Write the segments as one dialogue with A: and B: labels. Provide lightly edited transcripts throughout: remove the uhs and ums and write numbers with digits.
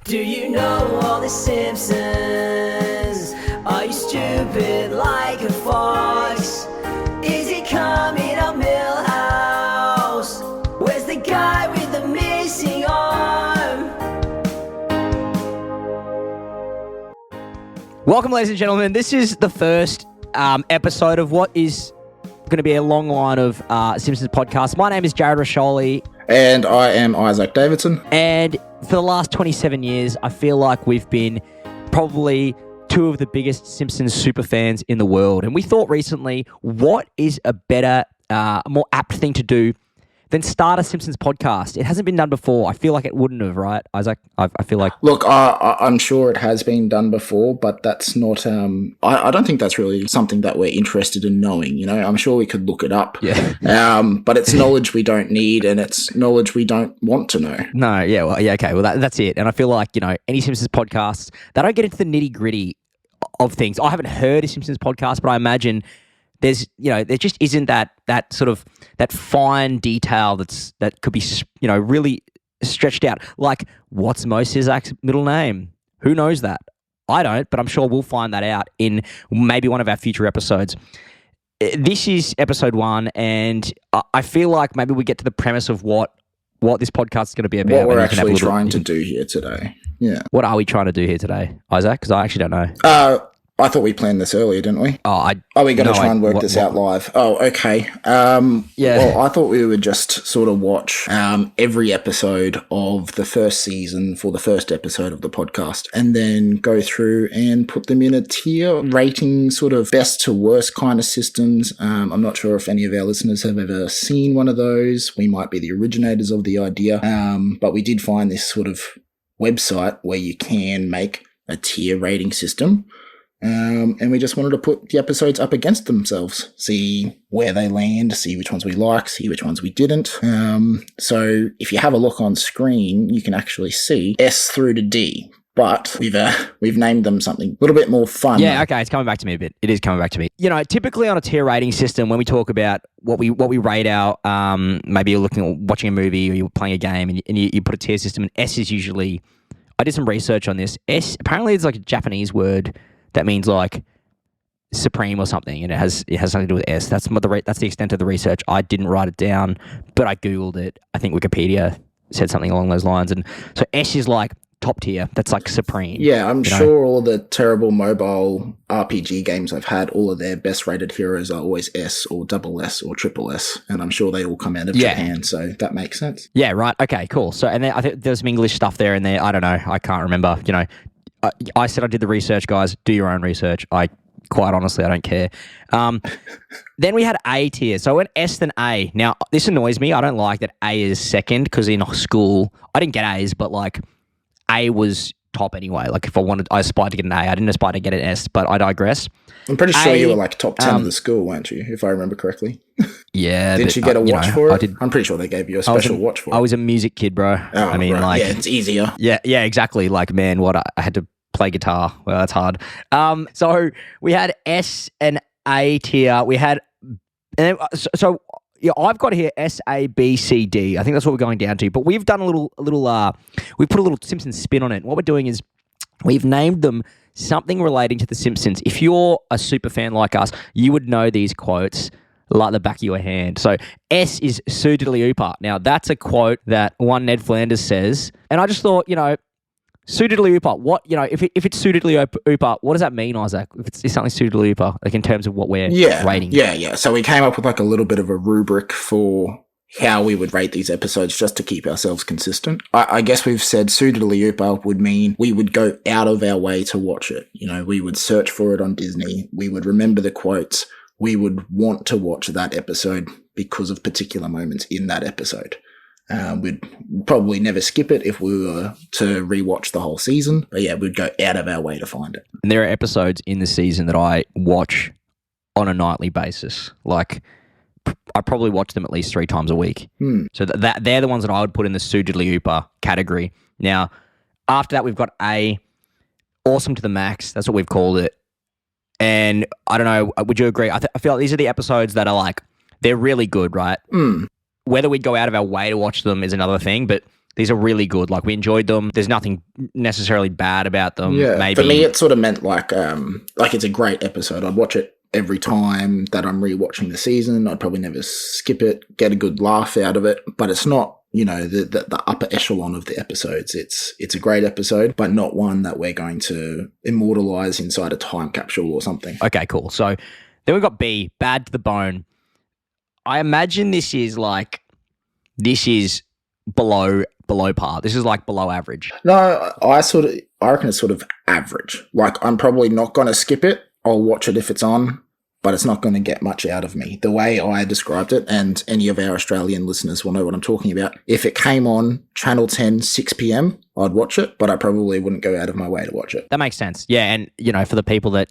A: Do you know all the Simpsons? Are you stupid like a fox? Is he coming up Millhouse? Where's the guy with the missing arm?
B: Welcome, ladies and gentlemen. This is the first episode of what is going to be a long line of Simpsons podcasts. My name is Jared Rasholi.
C: And I am Isaac Davidson.
B: And for the last 27 years, I feel like we've been probably two of the biggest Simpsons superfans in the world. And we thought recently, what is a better, more apt thing to do than start a Simpsons podcast? It hasn't been done before. I feel like it wouldn't have, right, Isaac? I feel like...
C: Look, I'm sure it has been done before, but that's not... I don't think that's really something that we're interested in knowing, you know? I'm sure we could look it up.
B: Yeah.
C: But it's knowledge we don't need, and it's knowledge we don't want to know.
B: No, yeah, well, yeah, okay. Well, that's it. And I feel like, you know, any Simpsons podcasts, they don't get into the nitty-gritty of things. I haven't heard a Simpsons podcast, but I imagine... there just isn't that sort of that fine detail that could be, you know, really stretched out. Like, what's Mo Sizak's middle name? Who knows that? I don't, but I'm sure we'll find that out in maybe one of our future episodes. This is episode 1, and I feel like maybe we get to the premise of what this podcast is going to be about.
C: What we're actually trying to do here today. Yeah.
B: What are we trying to do here today, Isaac? Because I actually don't know.
C: I thought we planned this earlier, didn't we?
B: Are
C: we going to try and work this out live? Oh, okay.
B: Yeah.
C: Well, I thought we would just sort of watch every episode of the first season for the first episode of the podcast, and then go through and put them in a tier rating, sort of best to worst kind of systems. I'm not sure if any of our listeners have ever seen one of those. We might be the originators of the idea, but we did find this sort of website where you can make a tier rating system. And we just wanted to put the episodes up against themselves, see where they land, see which ones we like, see which ones we didn't. So if you have a look on screen, you can actually see S through to D, but we've named them something a little bit more fun.
B: Yeah, okay, it's coming back to me a bit. It is coming back to me. You know, typically on a tier rating system, when we talk about what we rate out, maybe you're watching a movie or you're playing a game and you put a tier system, and S is usually, I did some research on this. S, apparently it's like a Japanese word that means like supreme or something, and it has something to do with S. That's the extent of the research. I didn't write it down, but I googled it. I think Wikipedia said something along those lines, and so S is like top tier. That's like supreme.
C: Yeah, I'm sure all the terrible mobile RPG games I've had, all of their best rated heroes are always S or double S or triple S, and I'm sure they all come out of Japan, so that makes sense.
B: Yeah, right. Okay, cool. So, and then I think there's some English stuff there in there. I don't know. I can't remember. You know. I said I did the research, guys. Do your own research. Quite honestly, I don't care. Then we had A tier. So I went S then A. Now, this annoys me. I don't like that A is second, because in school, I didn't get A's, but like A was top anyway. Like if I aspired to get an A. I didn't aspire to get an S, but I digress.
C: I'm pretty sure you were like top 10 of the school, weren't you? If I remember correctly.
B: Yeah.
C: Didn't you get a watch for it? I'm pretty sure they gave you a special watch for it.
B: I was a music kid, bro.
C: Oh,
B: I mean,
C: right. Yeah, it's easier.
B: Yeah, exactly. Like, man, I had to play guitar. Well, that's hard. So we had S and A tier. We had, and so yeah, I've got here S, A, B, C, D. I think that's what we're going down to. But we've done we put a little Simpsons spin on it. What we're doing is we've named them something relating to the Simpsons. If you're a super fan like us, you would know these quotes like the back of your hand. So S is Sue Diddley Ooper. Now that's a quote that one Ned Flanders says, and I just thought, you know, Sue Diddley Ooper. What, you know, if it's Sue Diddley Ooper, what does that mean, Isaac? If it's something Sue Diddley Ooper, like in terms of what we're rating.
C: Yeah. So we came up with like a little bit of a rubric for how we would rate these episodes just to keep ourselves consistent. I guess we've said Sue Diddley Ooper would mean we would go out of our way to watch it. You know, we would search for it on Disney. We would remember the quotes. We would want to watch that episode because of particular moments in that episode. We'd probably never skip it if we were to rewatch the whole season. But yeah, we'd go out of our way to find it.
B: And there are episodes in the season that I watch on a nightly basis. Like, I probably watch them at least 3 times a week. So that they're the ones that I would put in the Sue Diddley Ooper category. Now, after that, we've got A, awesome to the max. That's what we've called it. And I don't know, would you agree? I feel like these are the episodes that are like, they're really good, right? Whether we'd go out of our way to watch them is another thing, but these are really good. Like, we enjoyed them. There's nothing necessarily bad about them.
C: Yeah,
B: Maybe
C: for me, it sort of meant like it's a great episode. I'd watch it every time that I'm rewatching the season. I'd probably never skip it, get a good laugh out of it. But it's not, the upper echelon of the episodes. It's a great episode, but not one that we're going to immortalize inside a time capsule or something.
B: Okay, cool. So then we've got B, Bad to the Bone. I imagine this is below par. This is like below average.
C: No, I reckon it's sort of average. Like, I'm probably not going to skip it. I'll watch it if it's on, but it's not going to get much out of me. The way I described it, and any of our Australian listeners will know what I'm talking about. If it came on Channel 10, 6 p.m, I'd watch it, but I probably wouldn't go out of my way to watch it.
B: That makes sense. Yeah, and, for the people that,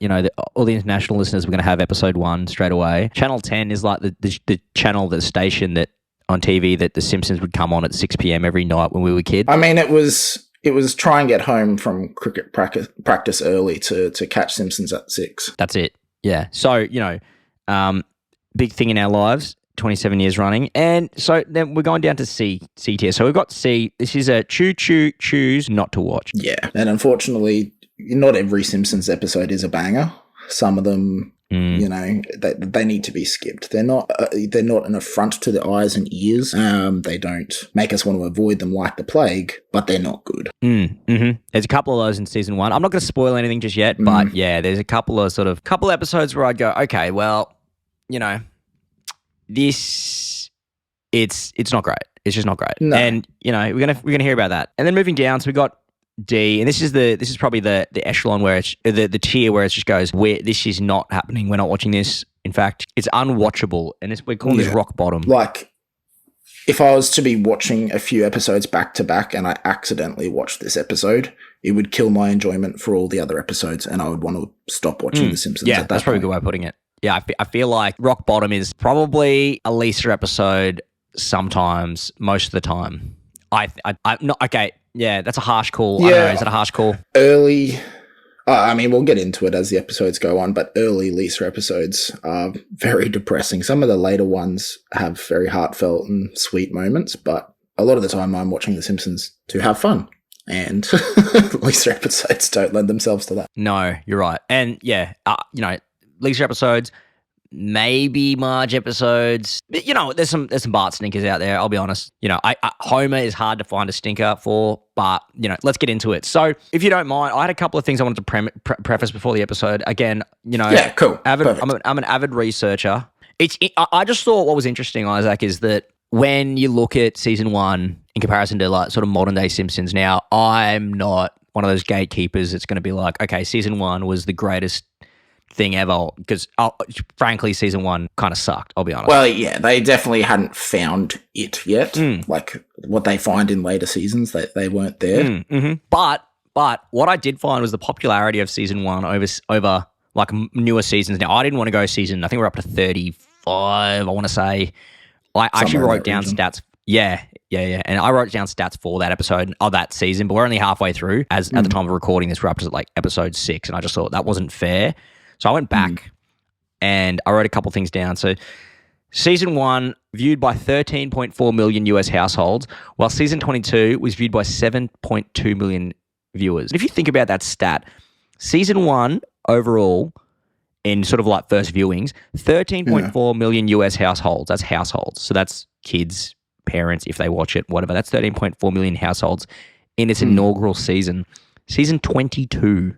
B: all the international listeners, we're going to have episode 1 straight away. Channel 10 is like the channel, the station that on TV that The Simpsons would come on at 6 p.m. every night when we were kids.
C: I mean, it was try and get home from cricket practice early to catch Simpsons at 6.
B: That's it. Yeah. So, big thing in our lives, 27 years running. And so then we're going down to C tier. So we've got C. This is a choose not to watch.
C: Yeah. And unfortunately, not every Simpsons episode is a banger. Some of them, they need to be skipped. They're not an affront to the eyes and ears. They don't make us want to avoid them like the plague, but they're not good.
B: There's a couple of those in season 1. I'm not going to spoil anything just yet, but yeah, there's a couple episodes where I'd go, okay, well, this it's not great. It's just not great. No. And we're gonna hear about that. And then moving down, so we got D, and this is probably the echelon where it's the tier where it just goes, where this is not happening. We're not watching this. In fact, it's unwatchable, and we're calling this rock bottom.
C: Like, if I was to be watching a few episodes back to back and I accidentally watched this episode, it would kill my enjoyment for all the other episodes, and I would want to stop watching The Simpsons.
B: Yeah,
C: at that
B: that's probably a
C: point.
B: good way of putting it. Yeah, I feel like rock bottom is probably a Lisa episode sometimes, most of the time. I'm not okay. Yeah, that's a harsh call.
C: Yeah.
B: I don't know, is that a harsh call?
C: Early, we'll get into it as the episodes go on, but early Lisa episodes are very depressing. Some of the later ones have very heartfelt and sweet moments, but a lot of the time I'm watching The Simpsons to have fun. And Lisa episodes don't lend themselves to that.
B: No, you're right. And yeah, Lisa episodes, maybe Marge episodes. But, there's some Bart stinkers out there. I'll be honest. Homer is hard to find a stinker for, but let's get into it. So, if you don't mind, I had a couple of things I wanted to preface before the episode. Again,
C: yeah, cool.
B: I'm an avid researcher. I just thought what was interesting, Isaac, is that when you look at season 1 in comparison to like sort of modern day Simpsons, now I'm not one of those gatekeepers that's going to be like, okay, season 1 was the greatest thing ever, because frankly season 1 kind of sucked, I'll be honest.
C: Well, yeah, they definitely hadn't found it yet. Like what they find in later seasons, they weren't there.
B: But what I did find was the popularity of season 1 over like newer seasons. Now, I didn't want to go season, I think we're up to 35, I want to say. I actually wrote down stats. Yeah. And I wrote down stats for that episode of that season, but we're only halfway through. At the time of recording this, we're up to like episode 6, and I just thought that wasn't fair. So I went back and I wrote a couple things down. So season 1 viewed by 13.4 million US households, while season 22 was viewed by 7.2 million viewers. And if you think about that stat, season 1 overall in sort of like first viewings, 13.4 million US households. That's households. So that's kids, parents, if they watch it, whatever. That's 13.4 million households in its inaugural season. Season 22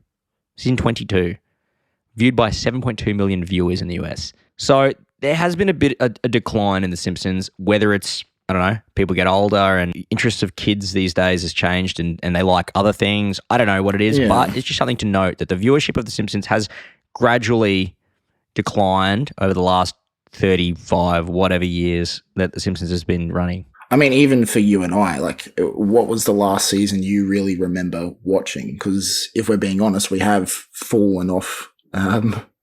B: viewed by 7.2 million viewers in the US. So there has been a decline in The Simpsons, whether it's, I don't know, people get older and interests of kids these days has changed and they like other things. I don't know what it is, but it's just something to note that the viewership of The Simpsons has gradually declined over the last 35 whatever years that The Simpsons has been running.
C: I mean, even for you and I, like, what was the last season you really remember watching? Because if we're being honest, we have fallen off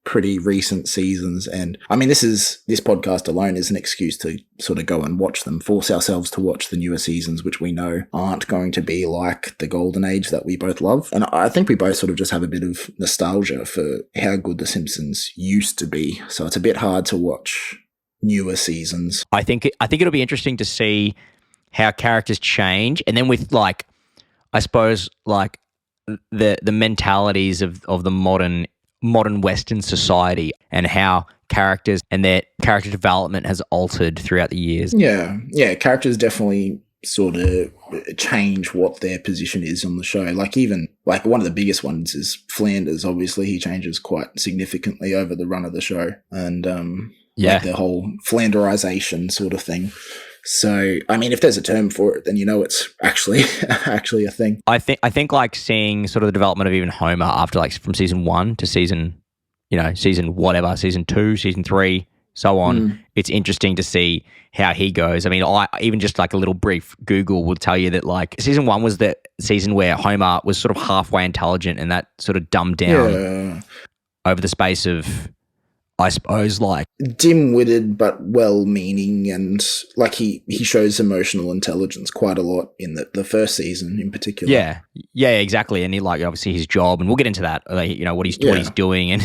C: pretty recent seasons. And I mean, this podcast alone is an excuse to sort of go and watch them, force ourselves to watch the newer seasons, which we know aren't going to be like the golden age that we both love. And I think we both sort of just have a bit of nostalgia for how good The Simpsons used to be. So it's a bit hard to watch newer seasons.
B: I think it'll be interesting to see how characters change, and then with like, I suppose like the mentalities of the modern Western society and how characters and their character development has altered throughout the years.
C: Yeah, characters definitely sort of change what their position is on the show. Like even like one of the biggest ones is Flanders. Obviously, he changes quite significantly over the run of the show, and like the whole Flanderization sort of thing. So, I mean, if there's a term for it, then you know it's actually a thing.
B: I think like seeing sort of the development of even Homer after like from season 1 to season whatever, season 2, season 3, so on. It's interesting to see how he goes. I mean, I even just like a little brief Google will tell you that like season 1 was the season where Homer was sort of halfway intelligent, and that sort of dumbed down over the space of, I suppose, like
C: dim-witted but well-meaning, and like he shows emotional intelligence quite a lot in the first season in particular.
B: Yeah, exactly. And he like obviously his job, and we'll get into that. Like, what he's doing, and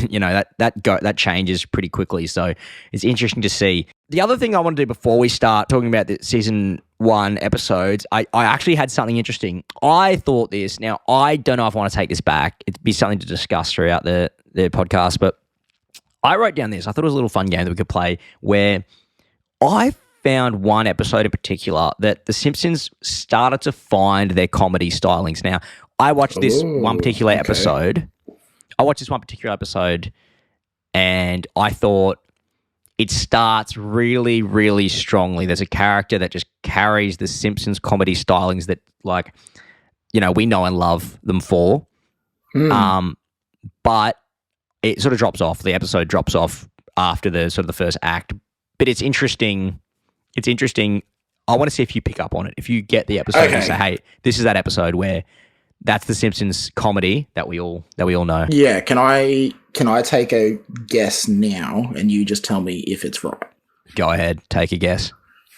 B: that changes pretty quickly. So it's interesting to see. The other thing I want to do before we start talking about the season 1 episodes, I actually had something interesting. I thought this. Now I don't know if I want to take this back. It'd be something to discuss throughout the podcast, but I wrote down this. I thought it was a little fun game that we could play where I found one episode in particular that The Simpsons started to find their comedy stylings. Now, I watched this one particular episode. And I thought it starts really, really strongly. There's a character that just carries The Simpsons comedy stylings that, like, we know and love them for. But it sort of drops off. The episode drops off after the sort of the first act, but it's interesting. It's interesting. I want to see if you pick up on it. If you get the episode and say, "Hey, this is that episode where that's the Simpsons comedy that we all know."
C: Yeah. Can I take a guess now, and you just tell me if it's right?
B: Go ahead. Take a guess.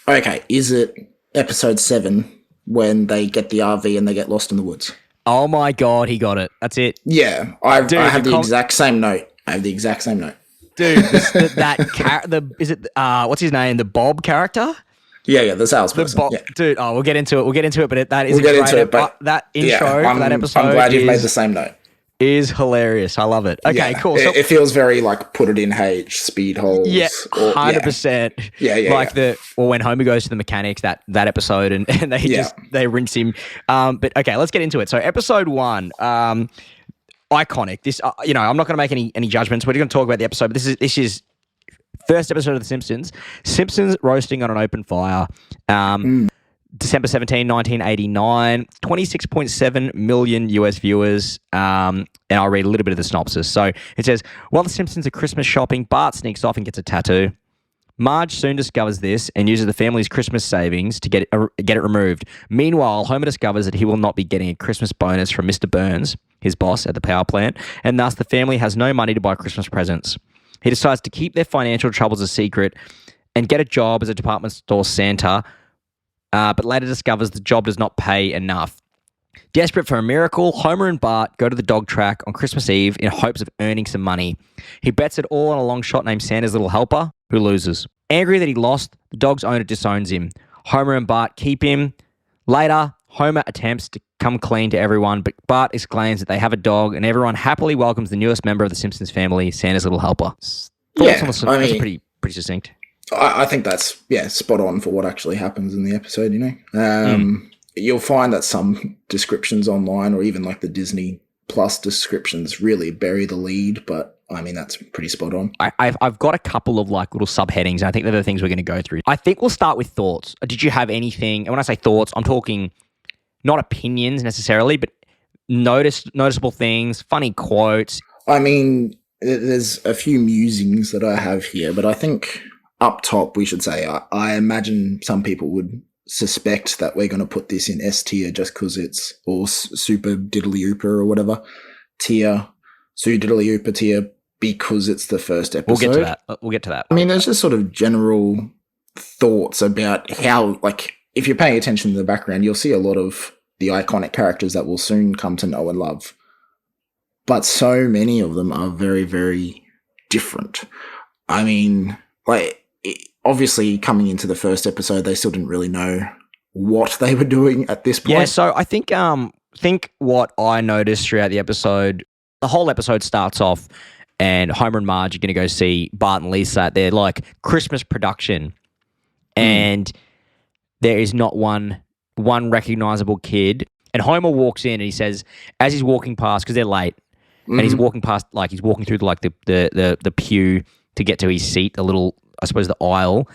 C: Okay. Is it episode 7 when they get the RV and they get lost in the woods?
B: Oh my God, he got it. That's it.
C: Yeah, I have the exact same note. Dude,
B: is it what's his name? The Bob character?
C: Yeah, the salesperson.
B: Dude, we'll get into it. But that is that intro for that episode.
C: I'm glad you've made the same note.
B: Is hilarious. I love it. Okay, cool. So,
C: it feels very like Put It in H, Speed Holes.
B: Yeah, 100%.
C: Yeah.
B: Or when Homer goes to the mechanics, that episode, and they rinse him. But okay, let's get into it. So episode 1, iconic. This, I'm not going to make any judgments. We're going to talk about the episode. But this is first episode of The Simpsons. Simpsons roasting on an open fire. December 17, 1989, 26.7 million US viewers. And I'll read a little bit of the synopsis. So it says, while the Simpsons are Christmas shopping, Bart sneaks off and gets a tattoo. Marge soon discovers this and uses the family's Christmas savings to get it removed. Meanwhile, Homer discovers that he will not be getting a Christmas bonus from Mr. Burns, his boss at the power plant, and thus the family has no money to buy Christmas presents. He decides to keep their financial troubles a secret and get a job as a department store Santa, but later discovers the job does not pay enough. Desperate for a miracle, Homer and Bart go to the dog track on Christmas Eve in hopes of earning some money. He bets it all on a long shot named Santa's Little Helper, who loses. Angry that he lost, the dog's owner disowns him. Homer and Bart keep him. Later, Homer attempts to come clean to everyone, but Bart exclaims that they have a dog, and everyone happily welcomes the newest member of the Simpsons family, Santa's Little Helper. That's pretty succinct.
C: I think that's spot on for what actually happens in the episode. You'll find that some descriptions online, or even like the Disney Plus descriptions, really bury the lead. But I mean, that's pretty spot on.
B: I've got a couple of like little subheadings, and I think they're the things we're going to go through. I think we'll start with thoughts. Did you have anything? And when I say thoughts, I'm talking not opinions necessarily, but noticeable things, funny quotes.
C: I mean, there's a few musings that I have here, but I think up top we should say I imagine some people would suspect that we're going to put this in S tier just because it's or super diddly ooper or whatever tier, super diddly ooper tier because it's the first episode.
B: We'll get to that.
C: I mean, there's just sort of general thoughts about how, like, if you're paying attention to the background, you'll see a lot of the iconic characters that we'll soon come to know and love. But so many of them are very, very different. I mean, like, obviously coming into the first episode, they still didn't really know what they were doing at this point?
B: Yeah, so I think what I noticed throughout the episode, the whole episode starts off and Homer and Marge are going to go see Bart and Lisa at their like Christmas production, and there is not one recognizable kid. And Homer walks in and he says, as he's walking past, because they're late, and he's walking past, like he's walking through like the pew to get to his seat, the little, I suppose, the aisle,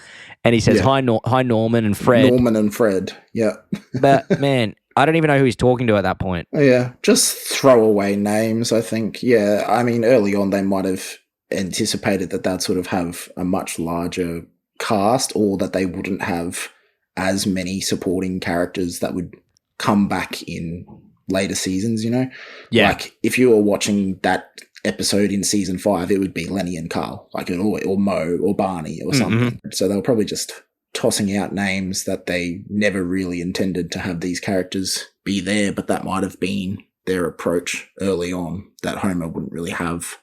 B: and he says, "Hi, hi, Norman and Fred."
C: Norman and Fred, yeah.
B: But man, I don't even know who he's talking to at that point.
C: Yeah, just throwaway names, I think. Yeah, I mean, early on they might have anticipated that they'd sort of have a much larger cast, or that they wouldn't have as many supporting characters that would come back in later seasons, you know?
B: Yeah.
C: Like, if you were watching that episode in season 5, it would be Lenny and Carl, like, or Mo or Barney or something. So they were probably just tossing out names that they never really intended to have these characters be there, but that might have been their approach early on, that Homer wouldn't really have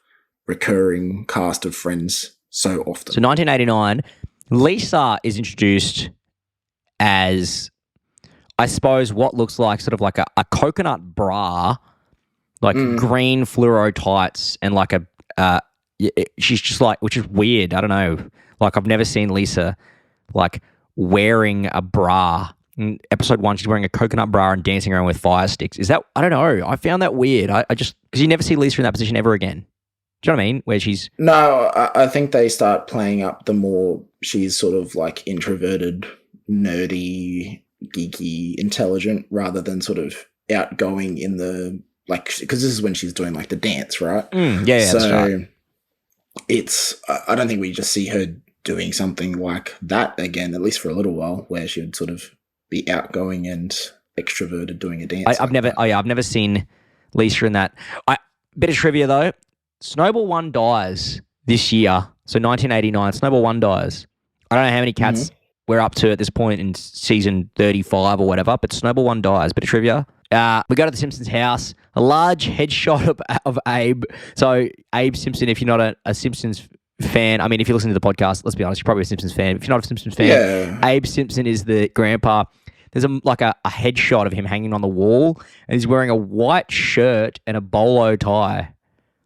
C: recurring cast of friends so often.
B: So 1989, Lisa is introduced as, I suppose, what looks like sort of like a coconut bra, like green fluoro tights, and like she's just like, which is weird. I don't know. Like, I've never seen Lisa like wearing a bra. In episode 1, she's wearing a coconut bra and dancing around with fire sticks. Is that, I don't know. I found that weird. I just, because you never see Lisa in that position ever again. Do you know what I mean? Where she's...
C: No, I think they start playing up the more she's sort of like introverted, nerdy, geeky, intelligent, rather than sort of outgoing in the, like, because this is when she's doing like the dance, right?
B: Yeah,
C: so
B: that's right.
C: It's, I don't think we just see her doing something like that again, at least for a little while, where she would sort of be outgoing and extroverted doing a dance.
B: I've never seen Lisa in that. Bit of trivia though. Snowball 1 dies this year. So 1989, Snowball 1 dies. I don't know how many cats we're up to at this point in season 35 or whatever, but Snowball 1 dies. Bit of trivia. We go to the Simpsons house, a large headshot of Abe. So Abe Simpson, if you're not a Simpsons fan, I mean, if you listen to the podcast, let's be honest, you're probably a Simpsons fan. If you're not a Simpsons fan, Abe Simpson is the grandpa. There's a headshot of him hanging on the wall, and he's wearing a white shirt and a bolo tie.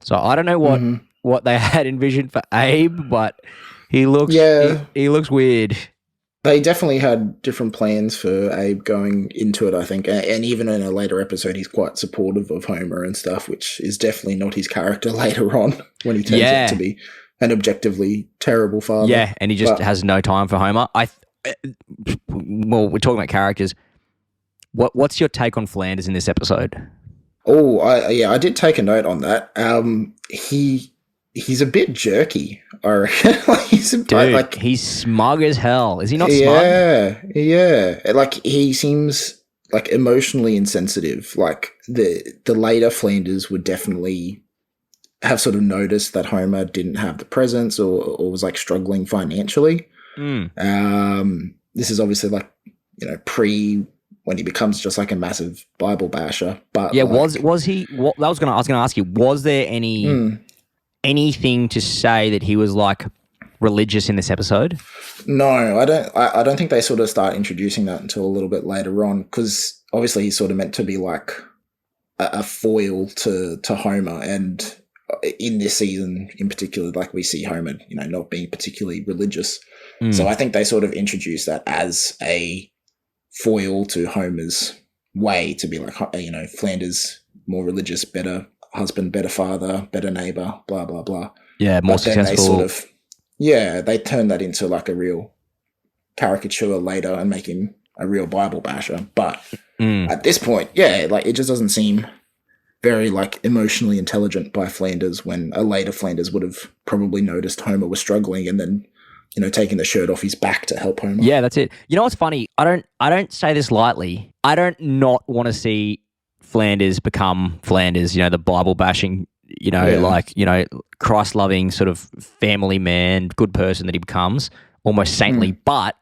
B: So I don't know what they had envisioned for Abe, but he looks he looks weird.
C: They definitely had different plans for Abe going into it, I think. And even in a later episode, he's quite supportive of Homer and stuff, which is definitely not his character later on when he turns out to be an objectively terrible father.
B: Yeah, and he just has no time for Homer. Well, we're talking about characters. What's your take on Flanders in this episode?
C: Oh, I did take a note on that. He's a bit jerky, I reckon.
B: He's smug as hell. Is he not smug?
C: Yeah. Like, he seems like emotionally insensitive. Like, the later Flanders would definitely have sort of noticed that Homer didn't have the presents or was like struggling financially. This is obviously like, you know, when he becomes just like a massive Bible basher. But
B: yeah, like, was he? I was gonna ask you, was there anything to say that he was like religious in this episode?
C: No, I don't think they sort of start introducing that until a little bit later on, because obviously he's sort of meant to be like a foil to Homer, and in this season in particular, like, we see Homer, you know, not being particularly religious. So I think they sort of introduce that as a foil to Homer's way to be like, you know, Flanders more religious, better husband, better father, better neighbor, blah blah blah.
B: Yeah, more successful.
C: They turn that into like a real caricature later and make him a real Bible basher. But at this point, like, it just doesn't seem very like emotionally intelligent by Flanders, when a later Flanders would have probably noticed Homer was struggling and then, you know, taking the shirt off his back to help Homer.
B: Yeah, that's it. You know what's funny? I don't say this lightly. I don't not want to see Flanders become Flanders, you know, the Bible bashing, you know, like, you know, Christ loving sort of family man, good person that he becomes, almost saintly. But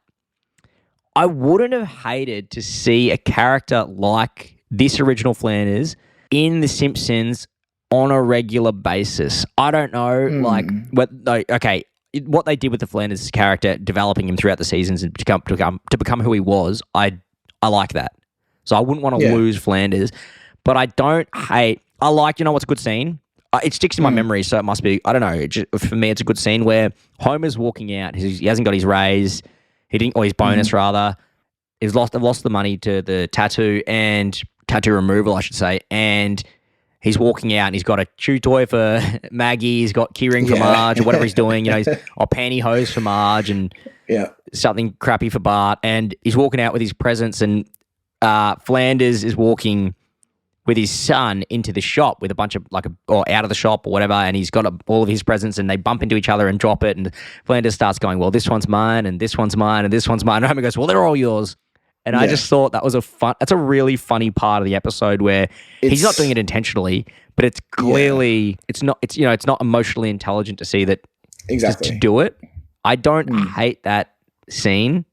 B: I wouldn't have hated to see a character like this original Flanders in The Simpsons on a regular basis. I don't know, what they did with the Flanders character, developing him throughout the seasons and to become who he was, I I like that. So I wouldn't want to
C: Yeah.
B: lose Flanders, but I don't hate. I like, you know what's a good scene? It sticks in my memory, so it must be, I don't know. For me, it's a good scene where Homer's walking out. He hasn't got his raise. Or his bonus, rather. They've lost the money to the tattoo removal, I should say. And he's walking out and he's got a chew toy for Maggie. He's got keyring for Marge or whatever he's doing. You know, or pantyhose for Marge and something crappy for Bart. And he's walking out with his presents, and Flanders is walking with his son into the shop with a bunch of or out of the shop or whatever, and he's got all of his presents, and they bump into each other and drop it, and Flanders starts going, well, this one's mine, and this one's mine, and this one's mine, and Homer goes, well, they're all yours. And I just thought that's a really funny part of the episode where he's not doing it intentionally, but it's clearly it's not emotionally intelligent to see that to do it. I don't hate that scene.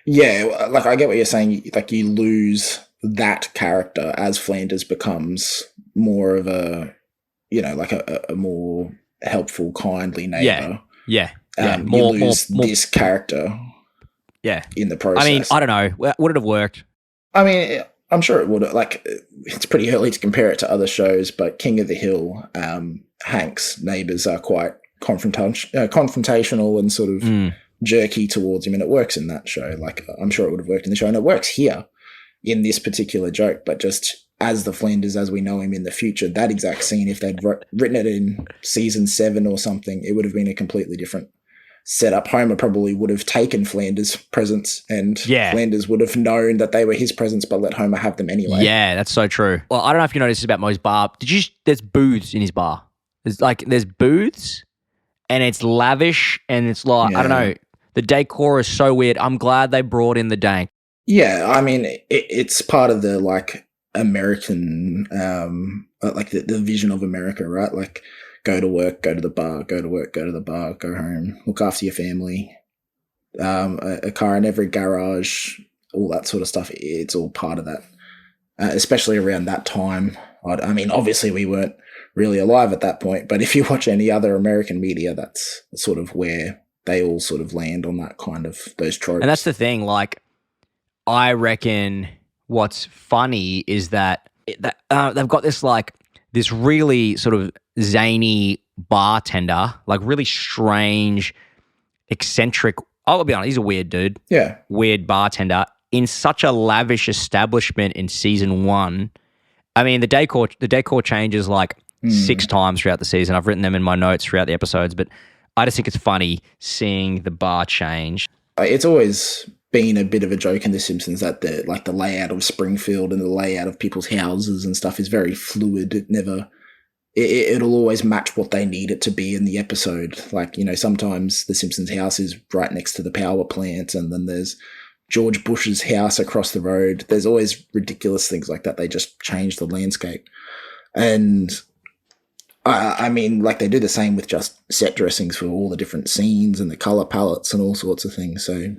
C: Yeah, like I get what you're saying. Like you lose that character as Flanders becomes more of a, like a more helpful, kindly neighbor.
B: Yeah.
C: You lose this character.
B: Yeah.
C: In the process.
B: I mean, I don't know. Would it have worked?
C: I mean, I'm sure it would. Like, it's pretty early to compare it to other shows, but King of the Hill, Hank's neighbors are quite confrontational and sort of jerky towards him, and it works in that show. Like, I'm sure it would have worked in the show, and it works here in this particular joke, but just as the Flanders as we know him in the future, that exact scene, if they'd written it in season 7 or something, it would have been a completely different setup. Homer probably would have taken Flanders' presents, and Flanders would have known that they were his presents, but let Homer have them anyway. Yeah,
B: that's so true. Well, I don't know if you noticed this about Moe's bar. There's booths in his bar. There's booths, and it's lavish, and it's like, I don't know, the decor is so weird. I'm glad they brought in the dank.
C: Yeah, I mean, it's part of the, American, the vision of America, right? Like, go to work, go to the bar, go to work, go to the bar, go home, look after your family, a car in every garage, all that sort of stuff. It's all part of that, especially around that time. I mean, obviously we weren't really alive at that point, but if you watch any other American media, that's sort of where they all sort of land on that kind of those tropes.
B: And that's the thing, I reckon what's funny is that they've got this really sort of zany bartender, really strange, eccentric. I'll be honest, he's a weird dude.
C: Yeah.
B: Weird bartender in such a lavish establishment in season 1. I mean, the decor changes 6 times throughout the season. I've written them in my notes throughout the episodes, but I just think it's funny seeing the bar change.
C: It's always been a bit of a joke in The Simpsons that the layout of Springfield and the layout of people's houses and stuff is very fluid. It'll always match what they need it to be in the episode. Sometimes The Simpsons house is right next to the power plant, and then there's George Bush's house across the road. There's always ridiculous things like that. They just change the landscape. And I mean, they do the same with just set dressings for all the different scenes and the color palettes and all sorts of things. So,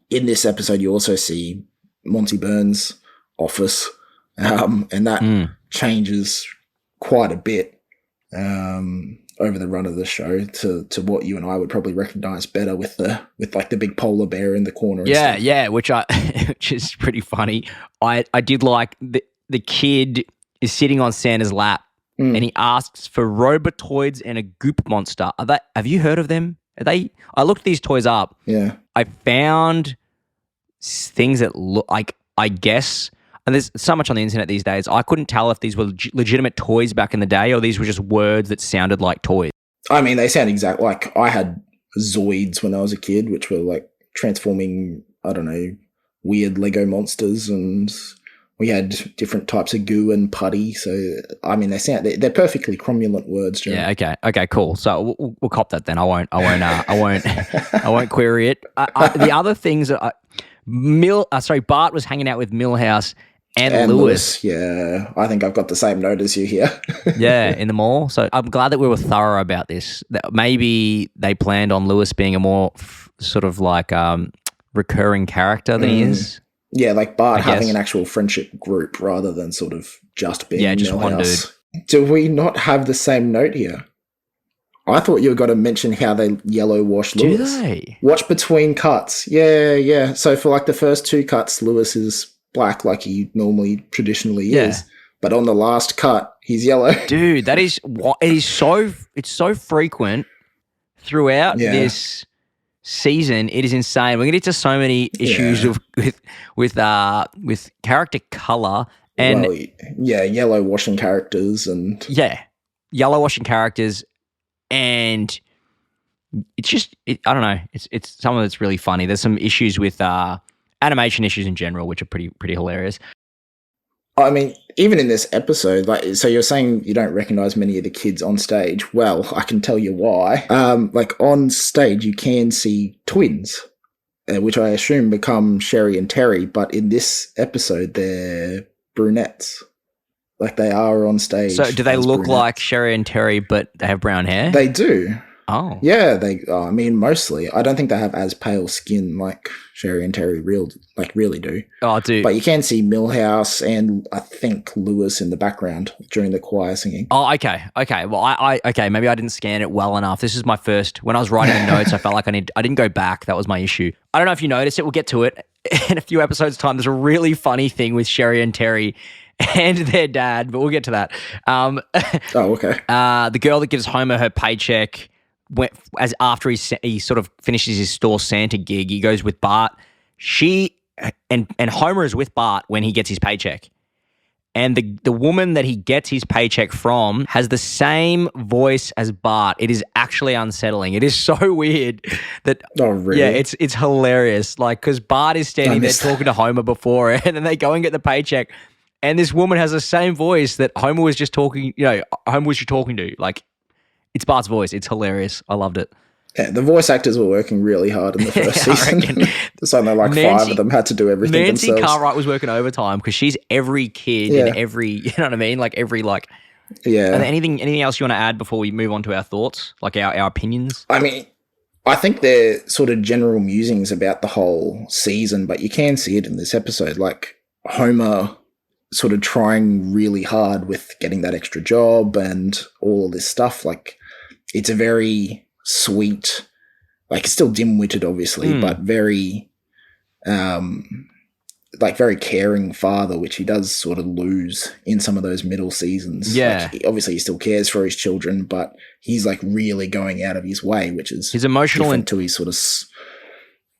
C: in this episode, you also see Monty Burns' office, and that changes quite a bit over the run of the show to what you and I would probably recognize better with the big polar bear in the corner.
B: Yeah, which is pretty funny. I did like the kid is sitting on Santa's lap and he asks for Robotoids and a Goop Monster. Have you heard of them? I looked these toys up.
C: Yeah.
B: I found things that look like, I guess, and there's so much on the internet these days, I couldn't tell if these were legitimate toys back in the day or these were just words that sounded like toys.
C: I mean, they sound exactly like I had Zoids when I was a kid, which were transforming, I don't know, weird Lego monsters, and we had different types of goo and putty. So, I mean, they're perfectly cromulent words, Joe.
B: Yeah. Okay. Cool. So we'll cop that then. I won't query it. The other things that Bart was hanging out with Milhouse and Lewis.
C: Yeah, I think I've got the same note as you here.
B: Yeah, in the mall. So I'm glad that we were thorough about this. That maybe they planned on Lewis being a more recurring character than he is.
C: Yeah, Bart having an actual friendship group rather than sort of just being
B: just
C: Milhouse.
B: one dude.
C: Do we not have the same note here? I thought you were going to mention how they yellow wash
B: Do
C: Lewis.
B: they?
C: Watch between cuts. Yeah. So for like the first 2 cuts, Lewis is black like he normally traditionally
B: Yeah.
C: is. But on the last cut, he's yellow.
B: Dude, that is what it is it's so frequent throughout
C: Yeah.
B: this season. It is insane. We're gonna get to so many issues with character color and
C: Well, yeah, yellow washing characters and
B: yellow washing characters, and it's just I don't know. It's some of it's really funny. There's some issues with animation issues in general, which are pretty hilarious.
C: I mean, even in this episode, like, so you're saying you don't recognize many of the kids on stage. Well, I can tell you why. Like on stage, you can see twins, which I assume become Sherry and Terry, but in this episode, they're brunettes. Like they are on stage.
B: So do they
C: as
B: look
C: brunettes.
B: like Sherry and Terry, but they have brown hair?
C: They do.
B: Oh.
C: Yeah, I mean, mostly. I don't think they have as pale skin like Sherry and Terry really do.
B: Oh, dude.
C: But you can see Millhouse and I think Lewis in the background during the choir singing.
B: Oh, okay. Well, okay. Maybe I didn't scan it well enough. This is my first. When I was writing the notes, I felt like I didn't go back. That was my issue. I don't know if you noticed it. We'll get to it in a few episodes' time. There's a really funny thing with Sherry and Terry and their dad, but we'll get to that.
C: Oh, okay.
B: The girl that gives Homer her paycheck after he sort of finishes his store Santa gig, he goes with Bart. She and Homer is with Bart when he gets his paycheck. And the woman that he gets his paycheck from has the same voice as Bart. It is actually unsettling. It is so weird that.
C: Oh, really?
B: Yeah, it's hilarious. Like, because Bart is standing there talking to Homer before, and then they go and get the paycheck, and this woman has the same voice that Homer was just talking. Homer was just talking to. Like, it's Bart's voice. It's hilarious. I loved it.
C: Yeah, the voice actors were working really hard in the first season. Something like 5 of them had to do everything
B: Nancy
C: themselves.
B: Cartwright was working overtime because she's every kid and every, you know what I mean? Like every
C: Yeah.
B: And anything else you want to add before we move on to our thoughts, like our opinions?
C: I mean, I think they're sort of general musings about the whole season, but you can see it in this episode. Like Homer sort of trying really hard with getting that extra job and all of this stuff. Like, it's a very sweet, like, it's still dim-witted, obviously, but very, very caring father, which he does sort of lose in some of those middle seasons.
B: Yeah.
C: Like, obviously, he still cares for his children, but he's, like, really going out of his way, which is
B: His emotional
C: different to his sort of...